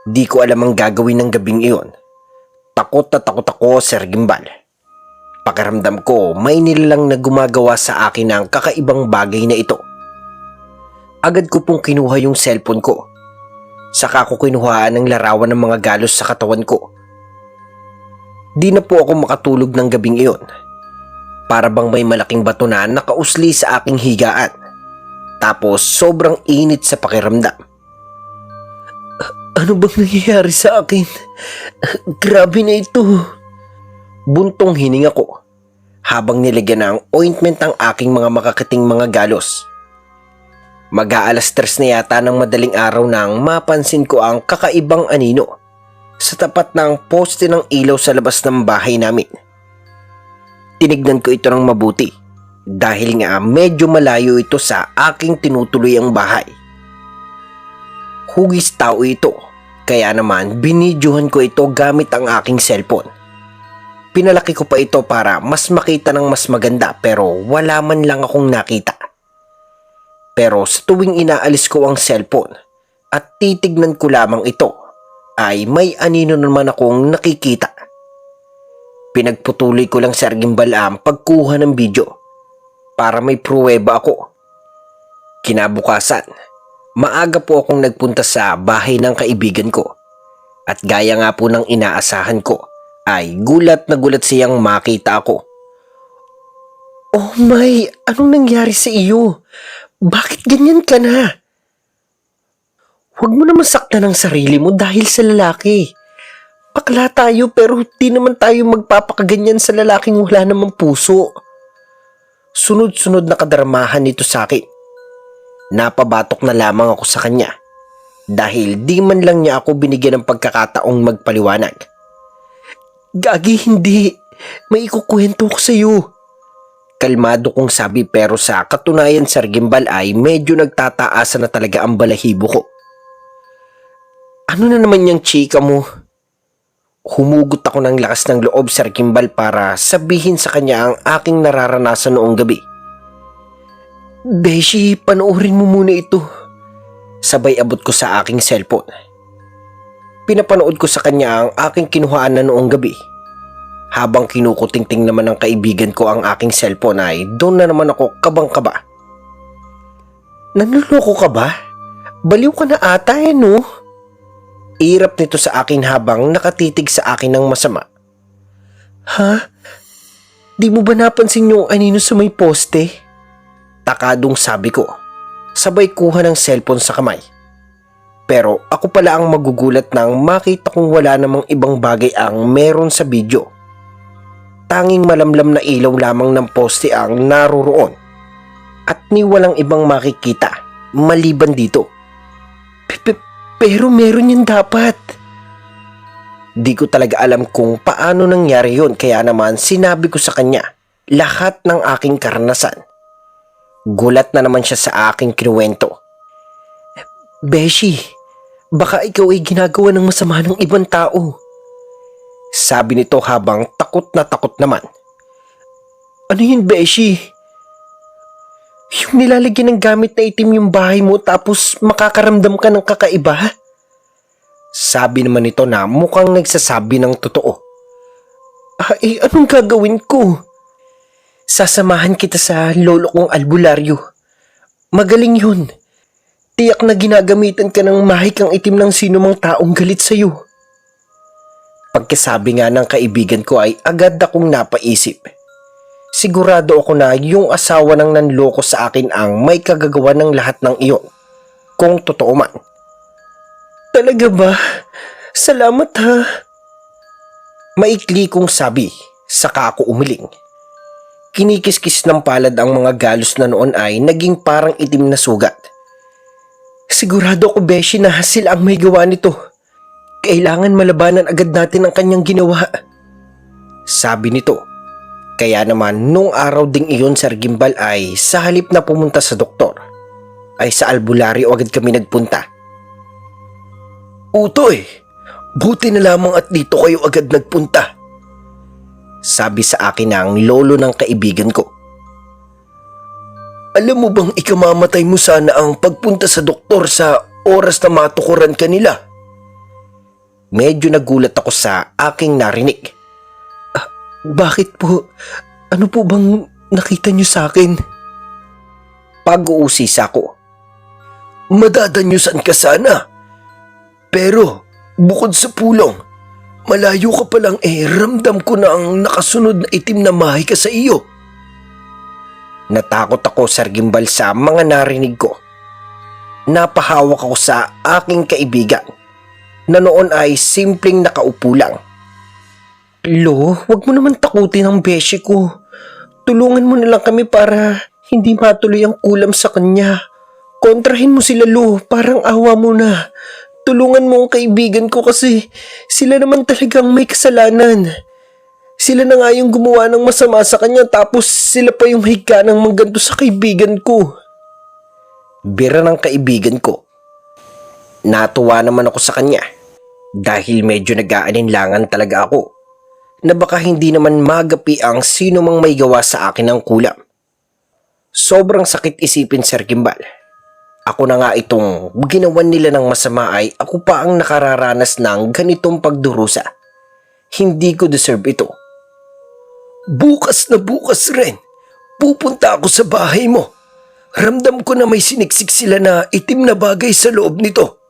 Di ko alam ang gagawin ng gabing iyon. Takot na takot ako, Sir Gimbal. Pakiramdam ko may nilalang na gumagawa sa akin ng kakaibang bagay na ito. Agad ko pong kinuha yung cellphone ko. Saka ko kinuhaan ng larawan ng mga galos sa katawan ko. Di na po ako makatulog ng gabing iyon. Para bang may malaking bato na nakausli sa aking higaan. Tapos sobrang init sa pakiramdam. Ano bang nangyayari sa akin? Grabe na ito. Buntong hininga ko habang nilagyan ng ointment ang aking mga makakating mga galos. Mag-aalas 3 na yata ng madaling araw nang mapansin ko ang kakaibang anino sa tapat ng poste ng ilaw sa labas ng bahay namin. Tinignan ko ito ng mabuti dahil nga medyo malayo ito sa aking tinutuloy ang bahay. Hugis tao ito, kaya naman binidyohan ko ito gamit ang aking cellphone. Pinalaki ko pa ito para mas makita ng mas maganda pero wala man lang akong nakita. Pero sa tuwing inaalis ko ang cellphone at titignan ko lamang ito, ay may anino naman akong nakikita. Pinagputuloy ko lang Sir Gimbal ang pagkuha ng video para may pruweba ako. Kinabukasan, maaga po akong nagpunta sa bahay ng kaibigan ko. At gaya nga po ng inaasahan ko, ay gulat na gulat siyang makita ako. Oh my, anong nangyari sa iyo? Bakit ganyan ka na? Huwag mo naman saktan ang sarili mo dahil sa lalaki. Bakla tayo pero di naman tayo magpapakaganyan sa lalaking wala namang puso. Sunod-sunod na kadaramahan nito sa akin. Napabatok na lamang ako sa kanya dahil di man lang niya ako binigyan ng pagkakataong magpaliwanag. Gagi, hindi. May ikukwento ko sa iyo. Kalmado kong sabi pero sa katunayan Sir Gimbal ay medyo nagtataasa na talaga ang balahibo ko. Ano na naman yung chika mo? Humugot ako ng lakas ng loob Sir Gimbal para sabihin sa kanya ang aking nararanasan noong gabi. Beshi, panoorin mo muna ito. Sabay abot ko sa aking cellphone. Pinapanood ko sa kanya ang aking kinuhaan na noong gabi. Habang kinukutingting naman ng kaibigan ko ang aking cellphone ay doon na naman ako kabang-kaba. Nanloloko ka ba? Baliw ka na ata no? Irap nito sa akin habang nakatitig sa akin ng masama. Ha? Di mo ba napansin yung anino sa may poste? Takadong sabi ko. Sabay kuha ng cellphone sa kamay. Pero ako pala ang magugulat nang makita kong wala namang ibang bagay ang meron sa video. Tanging malamlam na ilaw lamang ng poste ang naroroon. At ni walang ibang makikita maliban dito. Pero meron yan dapat. Di ko talaga alam kung paano nangyari yun kaya naman sinabi ko sa kanya lahat ng aking karanasan. Gulat na naman siya sa aking kinuwento. Beshi, baka ikaw ay ginagawa ng masama ng ibang tao. Sabi nito habang takot na takot naman. Ano yun, Beshi? Yung nilalagyan ng gamit na itim yung bahay mo tapos makakaramdam ka ng kakaiba? Sabi naman nito na mukhang nagsasabi ng totoo. Anong gagawin ko? Sasamahan kita sa lolo kong albularyo. Magaling yun. Tiyak na ginagamitan ka ng mahikang itim ng sinumang taong galit sa'yo. Pagkasabi nga ng kaibigan ko ay agad akong napaisip. Sigurado ako na yung asawa ng nanloko sa akin ang may kagagawa ng lahat ng iyon. Kung totoo man. Talaga ba? Salamat ha. Maikli kong sabi, saka ako umiling. Kinikiskis ng palad ang mga galos na noon ay naging parang itim na sugat. Sigurado ako, Beshi, na sila ang may gawa nito. Kailangan malabanan agad natin ang kanyang ginawa. Sabi nito. Kaya naman nung araw ding iyon Sir Gimbal ay sa halip na pumunta sa doktor, ay sa albularyo agad kami nagpunta. Utoy, buti na lamang at dito kayo agad nagpunta. Sabi sa akin ng lolo ng kaibigan ko. Alam mo bang ikamamatay mo sana ang pagpunta sa doktor sa oras na matukuran ka nila? Medyo nagulat ako sa aking narinig. Bakit po? Ano po bang nakita niyo sa akin? Pag-uusis ako. Madadanyusan ka sana. Pero bukod sa pulong, malayo ka palang ramdam ko na ang nakasunod na itim na mahika sa iyo. Natakot ako Sir Gimbal sa mga narinig ko. Napahawak ako sa aking kaibigan na noon ay simpleng nakaupo lang. Lo, wag mo naman takutin ang beshi ko. Tulungan mo na lang kami para hindi matuloy ang kulam sa kanya. Kontrahin mo sila, Lo. Parang awa mo na. Tulungan mo ang kaibigan ko kasi sila naman talagang may kasalanan. Sila na nga yung gumawa ng masama sa kanya tapos sila pa yung higa ng mangganto sa kaibigan ko. Bira ng kaibigan ko. Natuwa naman ako sa kanya dahil medyo nag-aalinlangan talaga ako na baka hindi naman magapi ang sino mang may gawa sa akin ng kulam. Sobrang sakit isipin Sir Gimbal. Ako na nga itong ginawan nila ng masama ay ako pa ang nakararanas ng ganitong pagdurusa. Hindi ko deserve ito. Bukas na bukas rin, pupunta ako sa bahay mo. Ramdam ko na may siniksik sila na itim na bagay sa loob nito.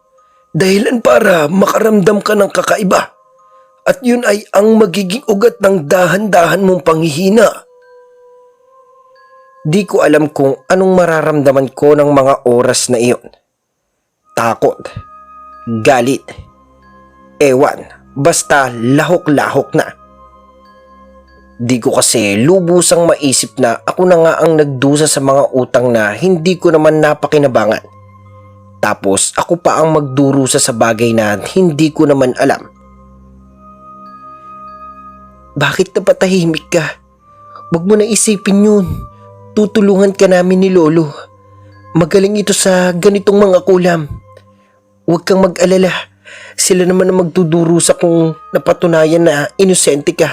Dahilan para makaramdam ka ng kakaiba. At yun ay ang magiging ugat ng dahan-dahan mong panghihina. Di ko alam kung anong mararamdaman ko ng mga oras na iyon. Takot, galit, ewan, basta lahok-lahok na. Di ko kasi lubusang maisip na ako na nga ang nagdusa sa mga utang na hindi ko naman napakinabangan. Tapos ako pa ang magdurusa sa bagay na hindi ko naman alam. Bakit napatahimik ka? Huwag mo na isipin yun. Tutulungan ka namin ni Lolo. Magaling ito sa ganitong mga kulam. Huwag kang mag-alala. Sila naman ang magdudurusa kung napatunayan na inosente ka.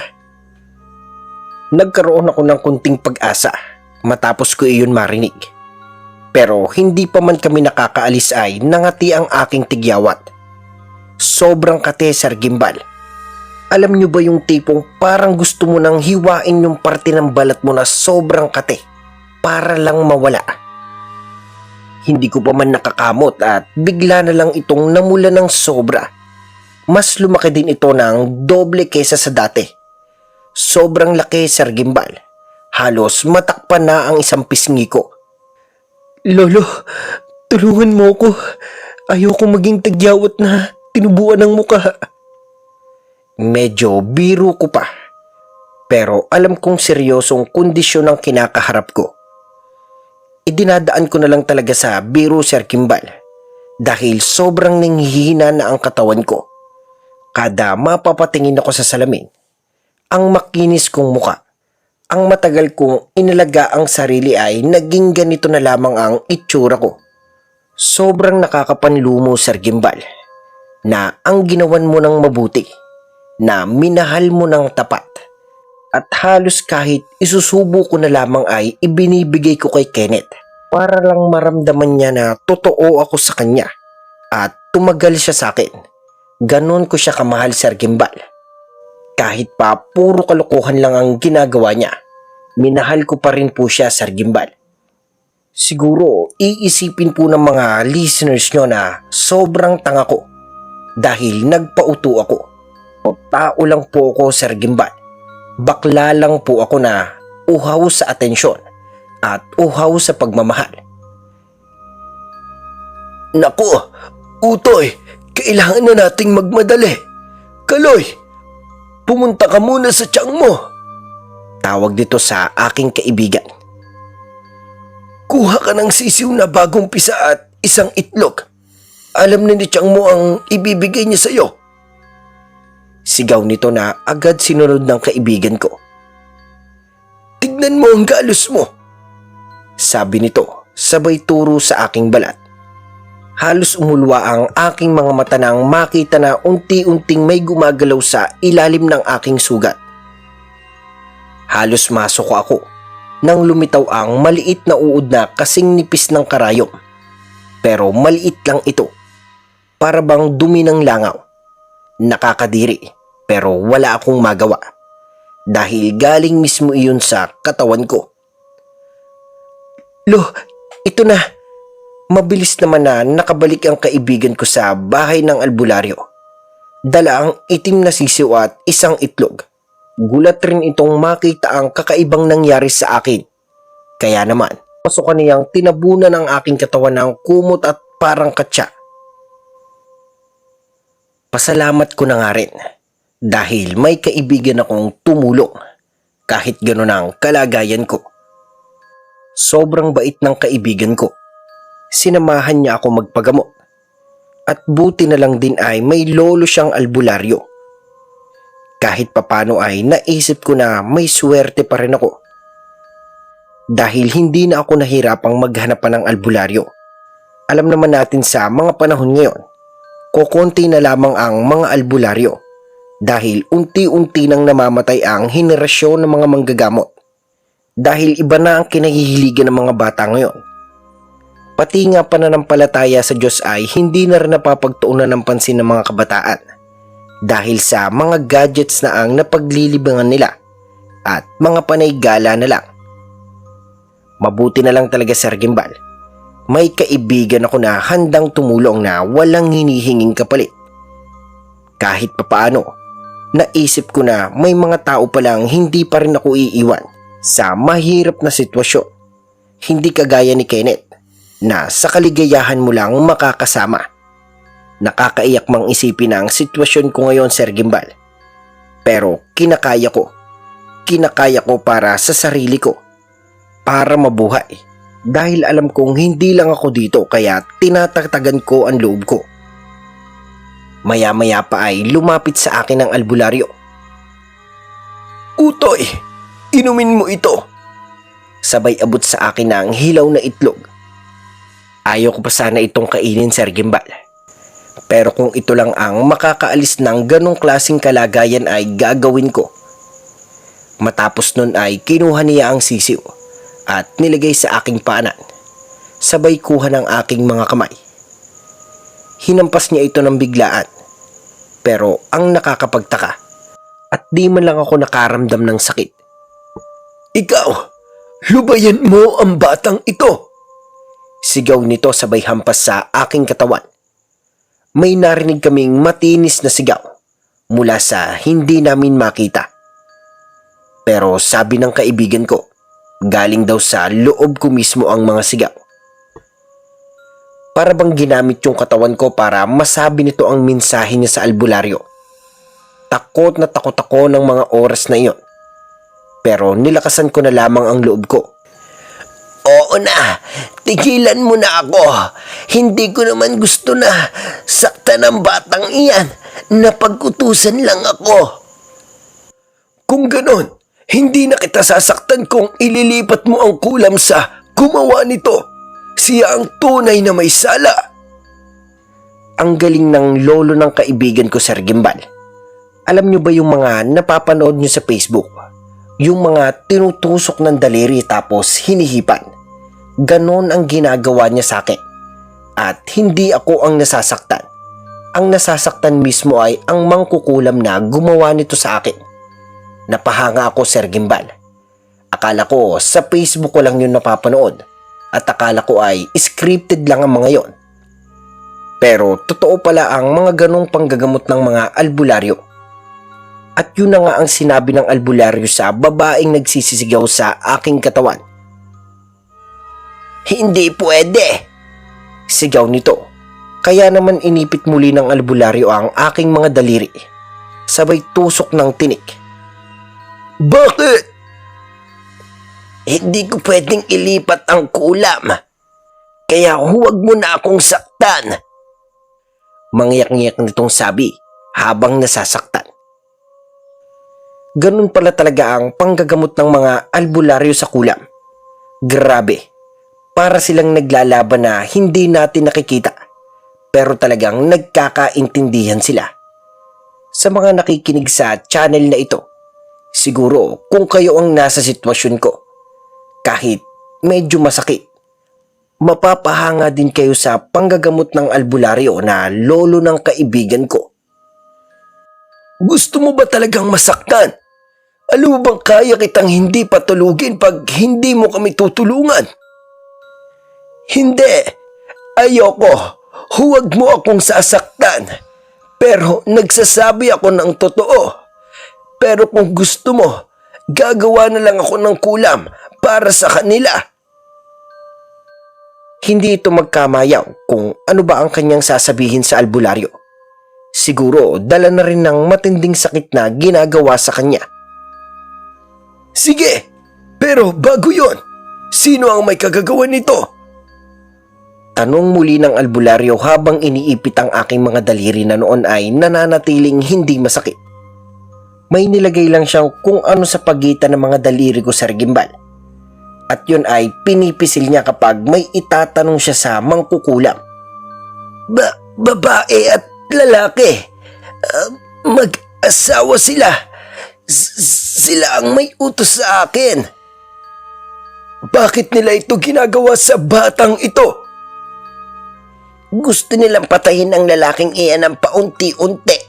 Nagkaroon ako ng kunting pag-asa matapos ko iyon marinig. Pero hindi pa man kami nakakaalis ay nangati ang aking tigyawat. Sobrang kate, Sir Gimbal. Alam niyo ba yung tipong parang gusto mo nang hiwain yung parte ng balat mo na sobrang kate para lang mawala? Hindi ko pa man nakakamot at bigla na lang itong namula ng sobra. Mas lumaki din ito ng doble kesa sa dati. Sobrang laki, Sir Gimbal. Halos matakpan na ang isang pisngi ko. Lolo, tulungan mo ko. Ayoko maging tagyawat na tinubuan ng mukha. Medyo biro ko pa. Pero alam kong seryosong kondisyon ang kinakaharap ko. Idinadaan ko na lang talaga sa biro, Sir Gimbal. Dahil sobrang nanghihina na ang katawan ko. Kada mapapatingin ako sa salamin, ang makinis kong muka, ang matagal kong inalaga ang sarili ay naging ganito na lamang ang itsura ko. Sobrang nakakapanlumo, Sir Gimbal, na ang ginawan mo ng mabuti, na minahal mo ng tapat, at halos kahit isusubo ko na lamang ay ibinibigay ko kay Kenneth para lang maramdaman niya na totoo ako sa kanya at tumagal siya sa akin. Ganon ko siya kamahal, Sir Gimbal. Kahit pa puro kalokohan lang ang ginagawa niya, minahal ko pa rin po siya, Sir Gimbal. Siguro, iisipin po ng mga listeners nyo na sobrang tanga ko dahil nagpauto ako. O tao lang po ako, Sir Gimbal. Bakla lang po ako na uhaw sa atensyon at uhaw sa pagmamahal. Naku, Utoy, kailangan na nating magmadali. Kaloy, pumunta ka muna sa tiyang mo. Tawag dito sa aking kaibigan. Kuha ka ng sisiw na bagong pisa at isang itlog. Alam na ni tiyang mo ang ibibigay niya sa'yo. Sigaw nito na agad sinunod ng kaibigan ko. Tignan mo ang galos mo. Sabi nito, sabay turo sa aking balat. Halos umulwa ang aking mga mata nang makita na unti-unting may gumagalaw sa ilalim ng aking sugat. Halos masok ako nang lumitaw ang maliit na uod na kasing nipis ng karayom. Pero maliit lang ito. Para bang dumi ng langaw. Nakakadiri pero wala akong magawa. Dahil galing mismo iyon sa katawan ko. Lo, ito na. Mabilis naman na nakabalik ang kaibigan ko sa bahay ng albularyo. Dala ang itim na sisiw at isang itlog. Gulat rin itong makita ang kakaibang nangyari sa akin. Kaya naman, pasukan niyang tinabunan ang aking katawan ng kumot at parang katsa. Pasalamat ko na nga rin dahil may kaibigan akong tumulong kahit gano'n ang kalagayan ko. Sobrang bait ng kaibigan ko. Sinamahan niya ako magpagamot. At buti na lang din ay may lolo siyang albularyo. Kahit papano ay naisip ko na may swerte pa rin ako. Dahil hindi na ako nahirapang maghanapan ng albularyo. Alam naman natin sa mga panahon ngayon, kukunti na lamang ang mga albularyo dahil unti-unti nang namamatay ang henerasyon ng mga manggagamot. Dahil iba na ang kinahihiligan ng mga bata ngayon. Pati nga pananampalataya sa Diyos ay hindi na rin napapagtuunan ng pansin ng mga kabataan dahil sa mga gadgets na ang napaglilibangan nila at mga panay gala na lang. Mabuti na lang talaga, Sir Gimbal. May kaibigan ako na handang tumulong na walang hinihinging kapalit. Kahit papaano, naisip ko na may mga tao palang hindi pa rin ako iiwan sa mahirap na sitwasyon. Hindi kagaya ni Kenneth na sa kaligayahan mo lang makakasama. Nakakaiyak mang isipin ang sitwasyon ko ngayon, Sir Gimbal. Pero kinakaya ko. Kinakaya ko para sa sarili ko. Para mabuhay. Dahil alam kong hindi lang ako dito kaya tinatagtagan ko ang loob ko. Maya-maya pa ay lumapit sa akin ang albularyo. "Utoy, inumin mo ito." Sabay abot sa akin ang hilaw na itlog. Ayaw ko pa sana itong kainin, Sir Gimbal. Pero kung ito lang ang makakaalis ng ganong klaseng kalagayan ay gagawin ko. Matapos nun ay kinuha niya ang sisiw at nilagay sa aking paanan. Sabay kuha ng aking mga kamay. Hinampas niya ito ng biglaan. Pero ang nakakapagtaka at di man lang ako nakaramdam ng sakit. "Ikaw, lubayan mo ang batang ito!" Sigaw nito sabay hampas sa aking katawan. May narinig kaming matinis na sigaw mula sa hindi namin makita. Pero sabi ng kaibigan ko, galing daw sa loob ko mismo ang mga sigaw. Para bang ginamit yung katawan ko para masabi nito ang mensahe niya sa albularyo. Takot na takot ako ng mga oras na iyon. Pero nilakasan ko na lamang ang loob ko. "Oo na, tigilan mo na ako. Hindi ko naman gusto na saktan ang batang iyan. Napag-utusan lang ako." "Kung ganon, hindi na kita sasaktan kung ililipat mo ang kulam sa gumawa nito. Siya ang tunay na may sala." Ang galing ng lolo ng kaibigan ko, Sir Gimbal. Alam nyo ba yung mga napapanood nyo sa Facebook? Yung mga tinutusok ng daliri tapos hinihipan. Ganon ang ginagawa niya sa akin. At hindi ako ang nasasaktan. Ang nasasaktan mismo ay ang mangkukulam na gumawa nito sa akin. Napahanga ako, Sir Gimbal. Akala ko sa Facebook ko lang yun napapanood. At akala ko ay scripted lang ang mga yon. Pero totoo pala ang mga ganong panggagamot ng mga albularyo. At yun na nga ang sinabi ng albularyo sa babaeng nagsisisigaw sa aking katawan. "Hindi pwede!" sigaw nito. Kaya naman inipit muli ng albularyo ang aking mga daliri. Sabay tusok ng tinik. "Bakit?" "Hindi ko pwedeng ilipat ang kulam. Kaya huwag mo na akong saktan." Mangyak-ngyak nitong sabi habang nasasaktan. Ganun pala talaga ang panggagamot ng mga albularyo sa kulam. Grabe. Para silang naglalaban na hindi natin nakikita. Pero talagang nagkakaintindihan sila. Sa mga nakikinig sa channel na ito, siguro kung kayo ang nasa sitwasyon ko, kahit medyo masakit, mapapahanga din kayo sa panggagamot ng albularyo na lolo ng kaibigan ko. "Gusto mo ba talagang masaktan? Alam mo bang kaya kitang hindi patulugin pag hindi mo kami tutulungan?" "Hindi, ayoko. Huwag mo akong sasaktan. Pero nagsasabi ako ng totoo. Pero kung gusto mo, gagawa na lang ako ng kulam para sa kanila." Hindi ito magkamayaw kung ano ba ang kanyang sasabihin sa albularyo. Siguro dala na rin ng matinding sakit na ginagawa sa kanya. "Sige, pero bago yon, sino ang may kagagawa nito?" Tanong muli ng albularyo habang iniipit ang aking mga daliri na noon ay nananatiling hindi masakit. May nilagay lang siyang kung ano sa pagitan ng mga daliri ko, Sir Gimbal. At yun ay pinipisil niya kapag may itatanong siya sa mangkukulam. Babae at lalaki. Mag-asawa sila. Sila ang may utos sa akin." "Bakit nila ito ginagawa sa batang ito?" "Gusto nilang patayin ang lalaking iyan ng paunti-unti."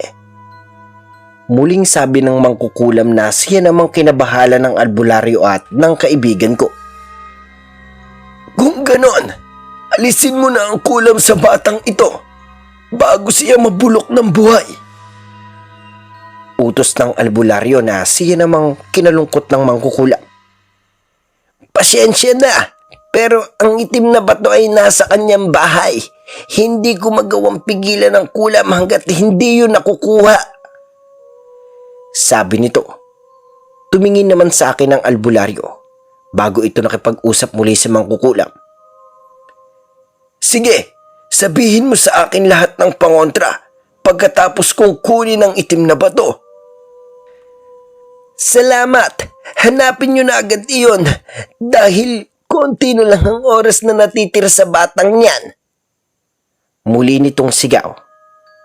Muling sabi ng mangkukulam na siya namang kinabahala ng albularyo at ng kaibigan ko. Kung ganon, alisin mo na ang kulam sa batang ito bago siya mabulok ng buhay. Utos ng albularyo na siya namang kinalungkot ng mangkukulam. Pasyensya na, pero ang itim na bato ay nasa kanyang bahay. Hindi ko magawang pigilan ang kulam hanggat hindi yun nakukuha. Sabi nito. Tumingin naman sa akin ang albularyo bago ito nakipag-usap muli sa mangkukulam. Sige, sabihin mo sa akin lahat ng pangontra pagkatapos kong kunin ang itim na bato. Salamat! Hanapin nyo na agad iyon dahil konti na lang ang oras na natitira sa batang yan. Muli nitong sigaw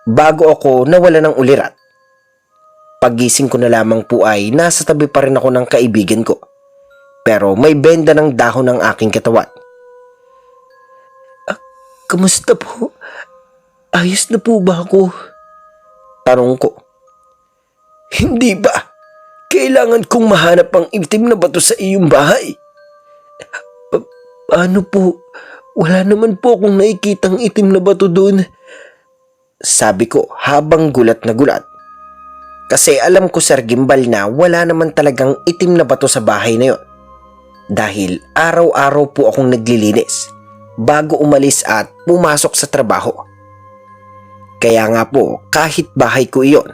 bago ako nawala ng ulirat. Paggising ko na lamang po ay nasa tabi pa rin ako ng kaibigan ko. Pero may benda ng dahon ng aking katawan. Kamusta po? Ayos na po ba ako? Tanong ko. Hindi ba? Kailangan kong mahanap ang itim na bato sa iyong bahay. Paano po? Wala naman po akong nakikitang itim na bato doon. Sabi ko habang gulat na gulat. Kasi alam ko, Sir Gimbal, na wala naman talagang itim na bato sa bahay na yon. Dahil araw-araw po akong naglilinis bago umalis at pumasok sa trabaho. Kaya nga po, kahit bahay ko iyon,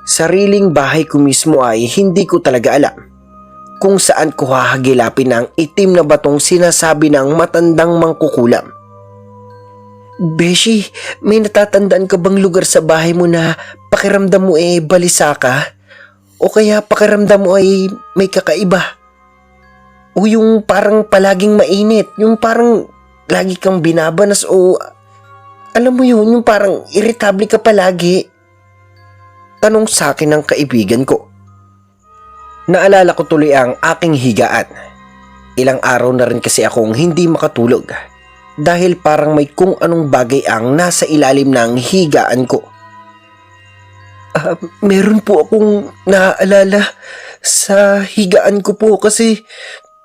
sariling bahay ko mismo ay hindi ko talaga alam kung saan ko hahagilapin ang itim na batong sinasabi ng matandang mangkukulam. Beshi, may natatandaan ka bang lugar sa bahay mo na pakiramdam mo balisa ka? O kaya pakiramdam mo ay may kakaiba? O yung parang palaging mainit, yung parang lagi kang binabanas o alam mo yun, yung parang irritable ka palagi? Tanong sa akin ng kaibigan ko. Naalala ko tuloy ang aking higaan. Ilang araw na rin kasi akong hindi makatulog dahil parang may kung anong bagay ang nasa ilalim ng higaan ko. Meron po akong naaalala sa higaan ko po kasi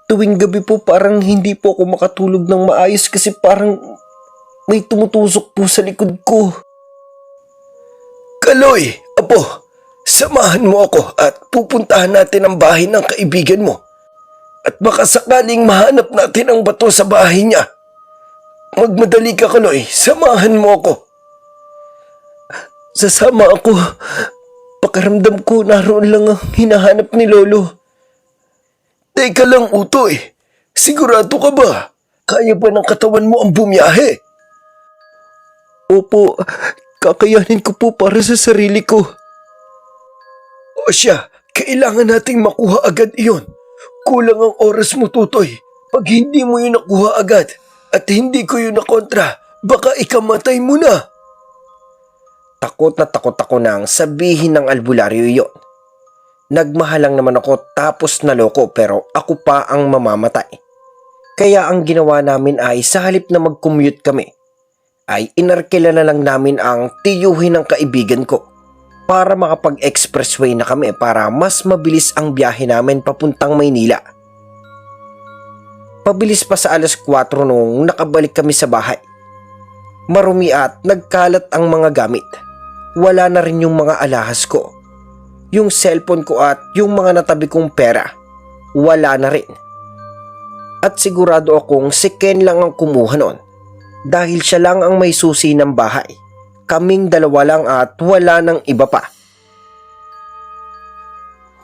tuwing gabi po parang hindi po ako makatulog ng maayos kasi parang may tumutusok po sa likod ko. Kaloy, apo, samahan mo ako at pupuntahan natin ang bahay ng kaibigan mo. At baka sakaling mahanap natin ang bato sa bahay niya. Magmadali ka, Kaloy. Samahan mo ako. Sasama ako. Pakiramdam ko naroon lang ang hinahanap ni Lolo. Teka lang, Utoy. Sigurado ka ba? Kaya ba ng katawan mo ang bumiyahe? Opo, kakayanin ko po para sa sarili ko. O siya, kailangan nating makuha agad iyon. Kulang ang oras mo, Tutoy. Pag hindi mo yun nakuha agad at hindi ko yun nakontra, baka ikamatay mo na. Takot na takot ako nang sabihin ng albularyo iyon. Nagmahalang naman ako tapos naloko pero ako pa ang mamamatay. Kaya ang ginawa namin ay sa halip na mag-commute kami, ay inarkila na lang namin ang tiyuhin ng kaibigan ko para makapag-expressway na kami para mas mabilis ang biyahe namin papuntang Maynila. Pabilis pa sa 4:00 nung nakabalik kami sa bahay. Marumi at nagkalat ang mga gamit. Wala na rin yung mga alahas ko. Yung cellphone ko at yung mga natabi kong pera, wala na rin. At sigurado akong si Ken lang ang kumuha nun dahil siya lang ang may susi ng bahay. Kaming dalawa lang at wala nang iba pa.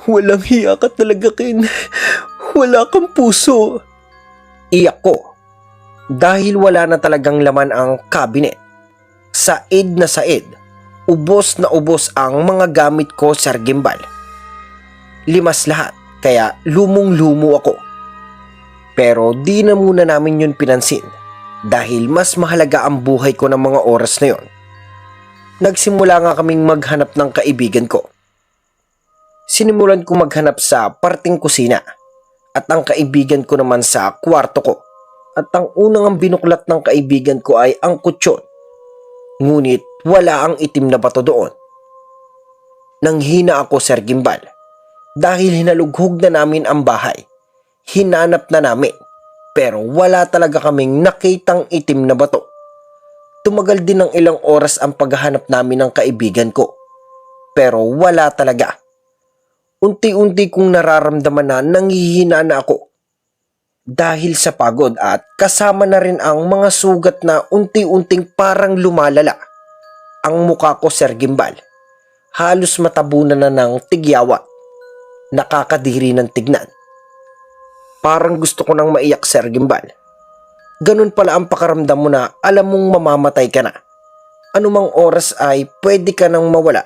Walang hiya ka talaga, Ken. Wala kang puso. Iyak ko dahil wala na talagang laman ang cabinet. Said na said, ubos na ubos ang mga gamit ko, Sir Gimbal. Limas lahat, kaya lumong-lumo ako. Pero di na muna namin yun pinansin dahil mas mahalaga ang buhay ko ng mga oras na yon. Nagsimula nga kaming maghanap ng kaibigan ko. Sinimulan ko maghanap sa parting kusina at ang kaibigan ko naman sa kwarto ko. At ang unang binuklat ng kaibigan ko ay ang kutsyon. Ngunit wala ang itim na bato doon. Nanghina ako, Sir Gimbal. Dahil hinalughog na namin ang bahay. Hinanap na namin. Pero wala talaga kaming nakitang itim na bato. Tumagal din ng ilang oras ang paghahanap namin ng kaibigan ko. Pero wala talaga. Unti-unti kong nararamdaman na nanghihina na ako. Dahil sa pagod at kasama na rin ang mga sugat na unti-unting parang lumalala. Ang mukha ko, Sir Gimbal, halos matabunan na ng tigyawa. Nakakadiri ng tignan. Parang gusto ko nang maiyak, Sir Gimbal. Ganun pala ang pakaramdam mo na alam mong mamamatay ka na. Anumang oras ay pwede ka nang mawala.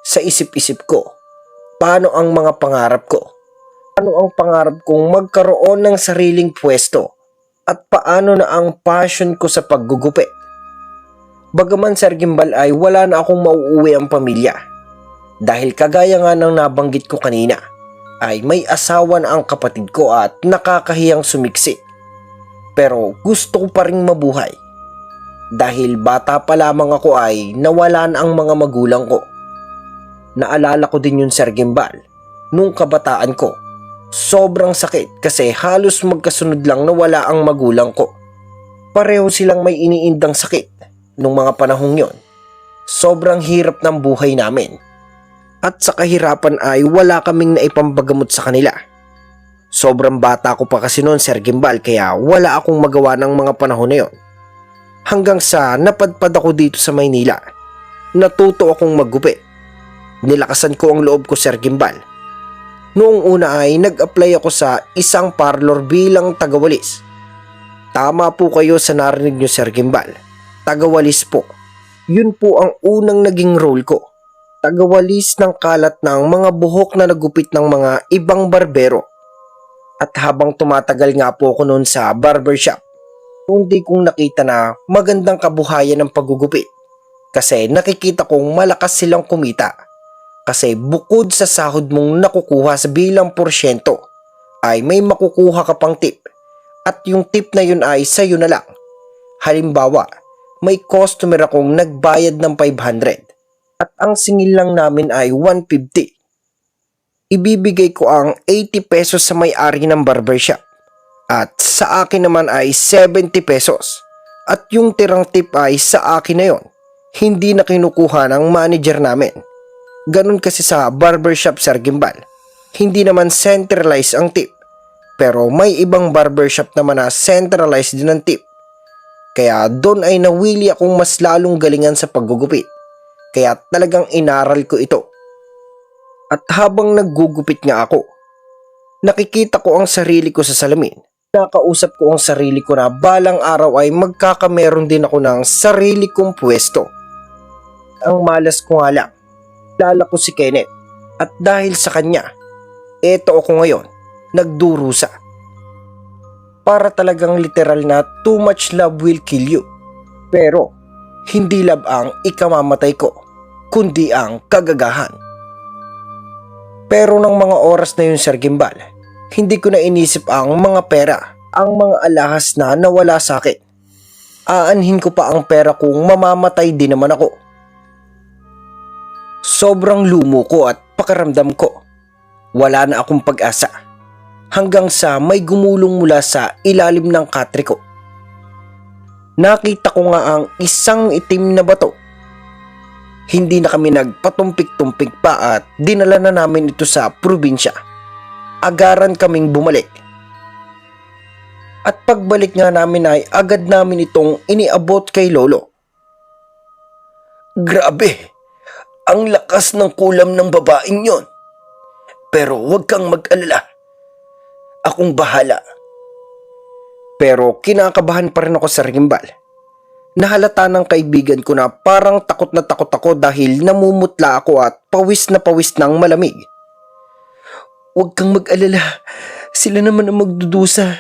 Sa isip-isip ko, paano ang mga pangarap ko? Ano ang pangarap kong magkaroon ng sariling pwesto? At paano na ang passion ko sa paggugupit? Bagaman, Sir Gimbal, ay wala na akong mauuwi ang pamilya. Dahil kagaya nga ng nabanggit ko kanina, ay may asawa na ang kapatid ko at nakakahiyang sumiksi. Pero gusto ko pa rin mabuhay. Dahil bata pa lamang ako ay nawala na ang mga magulang ko. Naalala ko din yun, Sir Gimbal, nung kabataan ko. Sobrang sakit kasi halos magkasunod lang nawala ang magulang ko. Pareho silang may iniindang sakit nung mga panahong yon. Sobrang hirap ng buhay namin. At sa kahirapan ay wala kaming naipambagamot sa kanila. Sobrang bata ko pa kasi noon, Sir Gimbal, kaya wala akong magawa ng mga panahon na yon. Hanggang sa napadpad ako dito sa Maynila. Natuto akong maggupit. Nilakasan ko ang loob ko, Sir Gimbal. Noong una ay nag-apply ako sa isang parlor bilang tagawalis. Tama po kayo sa narinig nyo, Sir Gimbal. Tagawalis po. Yun po ang unang naging role ko. Tagawalis ng kalat ng mga buhok na nagupit ng mga ibang barbero. At habang tumatagal nga po ako noon sa barbershop, hindi kong nakita na magandang kabuhayan ng paggugupit. Kasi nakikita kong malakas silang kumita. Kasi bukod sa sahod mong nakukuha sa bilang porsyento, ay may makukuha ka pang tip. At yung tip na yun ay sa'yo na lang. Halimbawa, may customer akong nagbayad ng 500 at ang singil lang namin ay 150. Ibibigay ko ang 80 pesos sa may-ari ng barbershop at sa akin naman ay 70 pesos at yung tirang tip ay sa akin na yon. Hindi na kinukuha ng manager namin. Ganun kasi sa barbershop, Sir Gimbal. Hindi naman centralized ang tip. Pero may ibang barbershop naman na centralized din ang tip. Kaya doon ay nawili akong mas lalong galingan sa paggugupit. Kaya talagang inaral ko ito. At habang naggugupit nga ako, nakikita ko ang sarili ko sa salamin. Nakausap ko ang sarili ko na balang araw ay magkakameron din ako ng sarili kong pwesto. Ang malas ko nga lang, lala ko si Kenneth. At dahil sa kanya, eto ako ngayon, nagdurusa. Para talagang literal na too much love will kill you. Pero, hindi love ang ikamamatay ko, kundi ang kagagahan. Pero ng mga oras na yun, Sir Gimbal, hindi ko na inisip ang mga pera, ang mga alahas na nawala sa akin. Aanhin ko pa ang pera kung mamamatay din naman ako. Sobrang lumo ko at pakaramdam ko. Wala na akong pag-asa. Hanggang sa may gumulong mula sa ilalim ng katre ko. Nakita ko nga ang isang itim na bato. Hindi na kami nagpatumpik-tumpik pa at dinala na namin ito sa probinsya. Agaran kaming bumalik. At pagbalik nga namin ay agad namin itong iniabot kay Lolo. Grabe! Ang lakas ng kulam ng babaeng yon. Pero huwag kang mag-alala. Akong bahala. Pero kinakabahan pa rin ako, Sir Gimbal. Nahalata ng kaibigan ko na parang takot na takot ako dahil namumutla ako at pawis na pawis ng malamig. Huwag kang mag-alala. Sila naman ang magdudusa.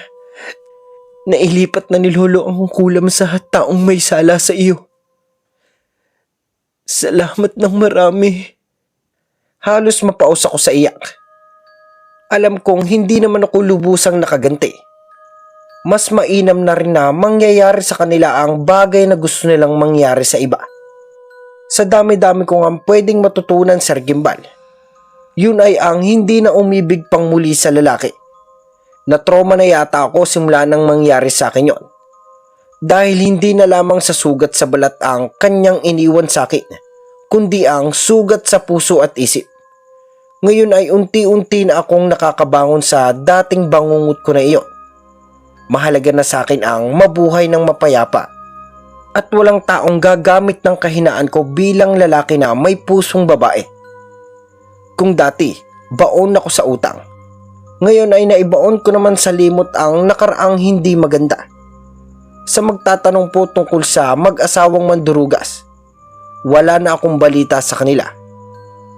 Nailipat na ni Lolo ang kulam sa taong may sala sa iyo. Salamat ng marami. Halos mapaus ako sa iyak. Alam kong hindi naman ako lubusang nakaganti. Mas mainam na rin na mangyayari sa kanila ang bagay na gusto nilang mangyari sa iba. Sa dami-dami ko nga pwedeng matutunan, Sir Gimbal, yun ay ang hindi na umibig pang muli sa lalaki. Na-trauma na yata ako simula nang mangyari sa akin yon. Dahil hindi na lamang sa sugat sa balat ang kanyang iniwan sa akin, kundi ang sugat sa puso at isip. Ngayon ay unti-unti na akong nakakabangon sa dating bangungot ko na iyon. Mahalaga na sa akin ang mabuhay ng mapayapa at walang taong gagamit ng kahinaan ko bilang lalaki na may pusong babae. Kung dati, baon ako sa utang, ngayon ay naibaon ko naman sa limot ang nakaraang hindi maganda. Sa magtatanong po tungkol sa mag-asawang mandurugas, wala na akong balita sa kanila.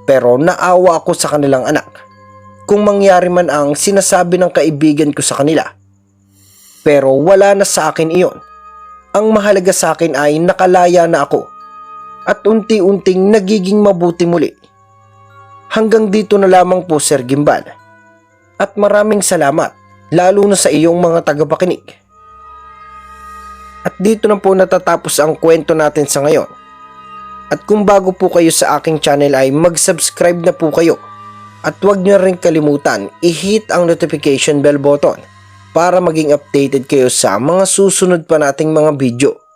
Pero naawa ako sa kanilang anak. Kung mangyari man ang sinasabi ng kaibigan ko sa kanila. Pero wala na sa akin iyon. Ang mahalaga sa akin ay nakalaya na ako at unti-unting nagiging mabuti muli. Hanggang dito na lamang po, Sir Gimbal. At maraming salamat, lalo na sa iyong mga tagapakinig. At dito na po natatapos ang kwento natin sa ngayon. At kung bago po kayo sa aking channel ay mag-subscribe na po kayo. At huwag niyo rin kalimutan i-hit ang notification bell button para maging updated kayo sa mga susunod pa nating mga video.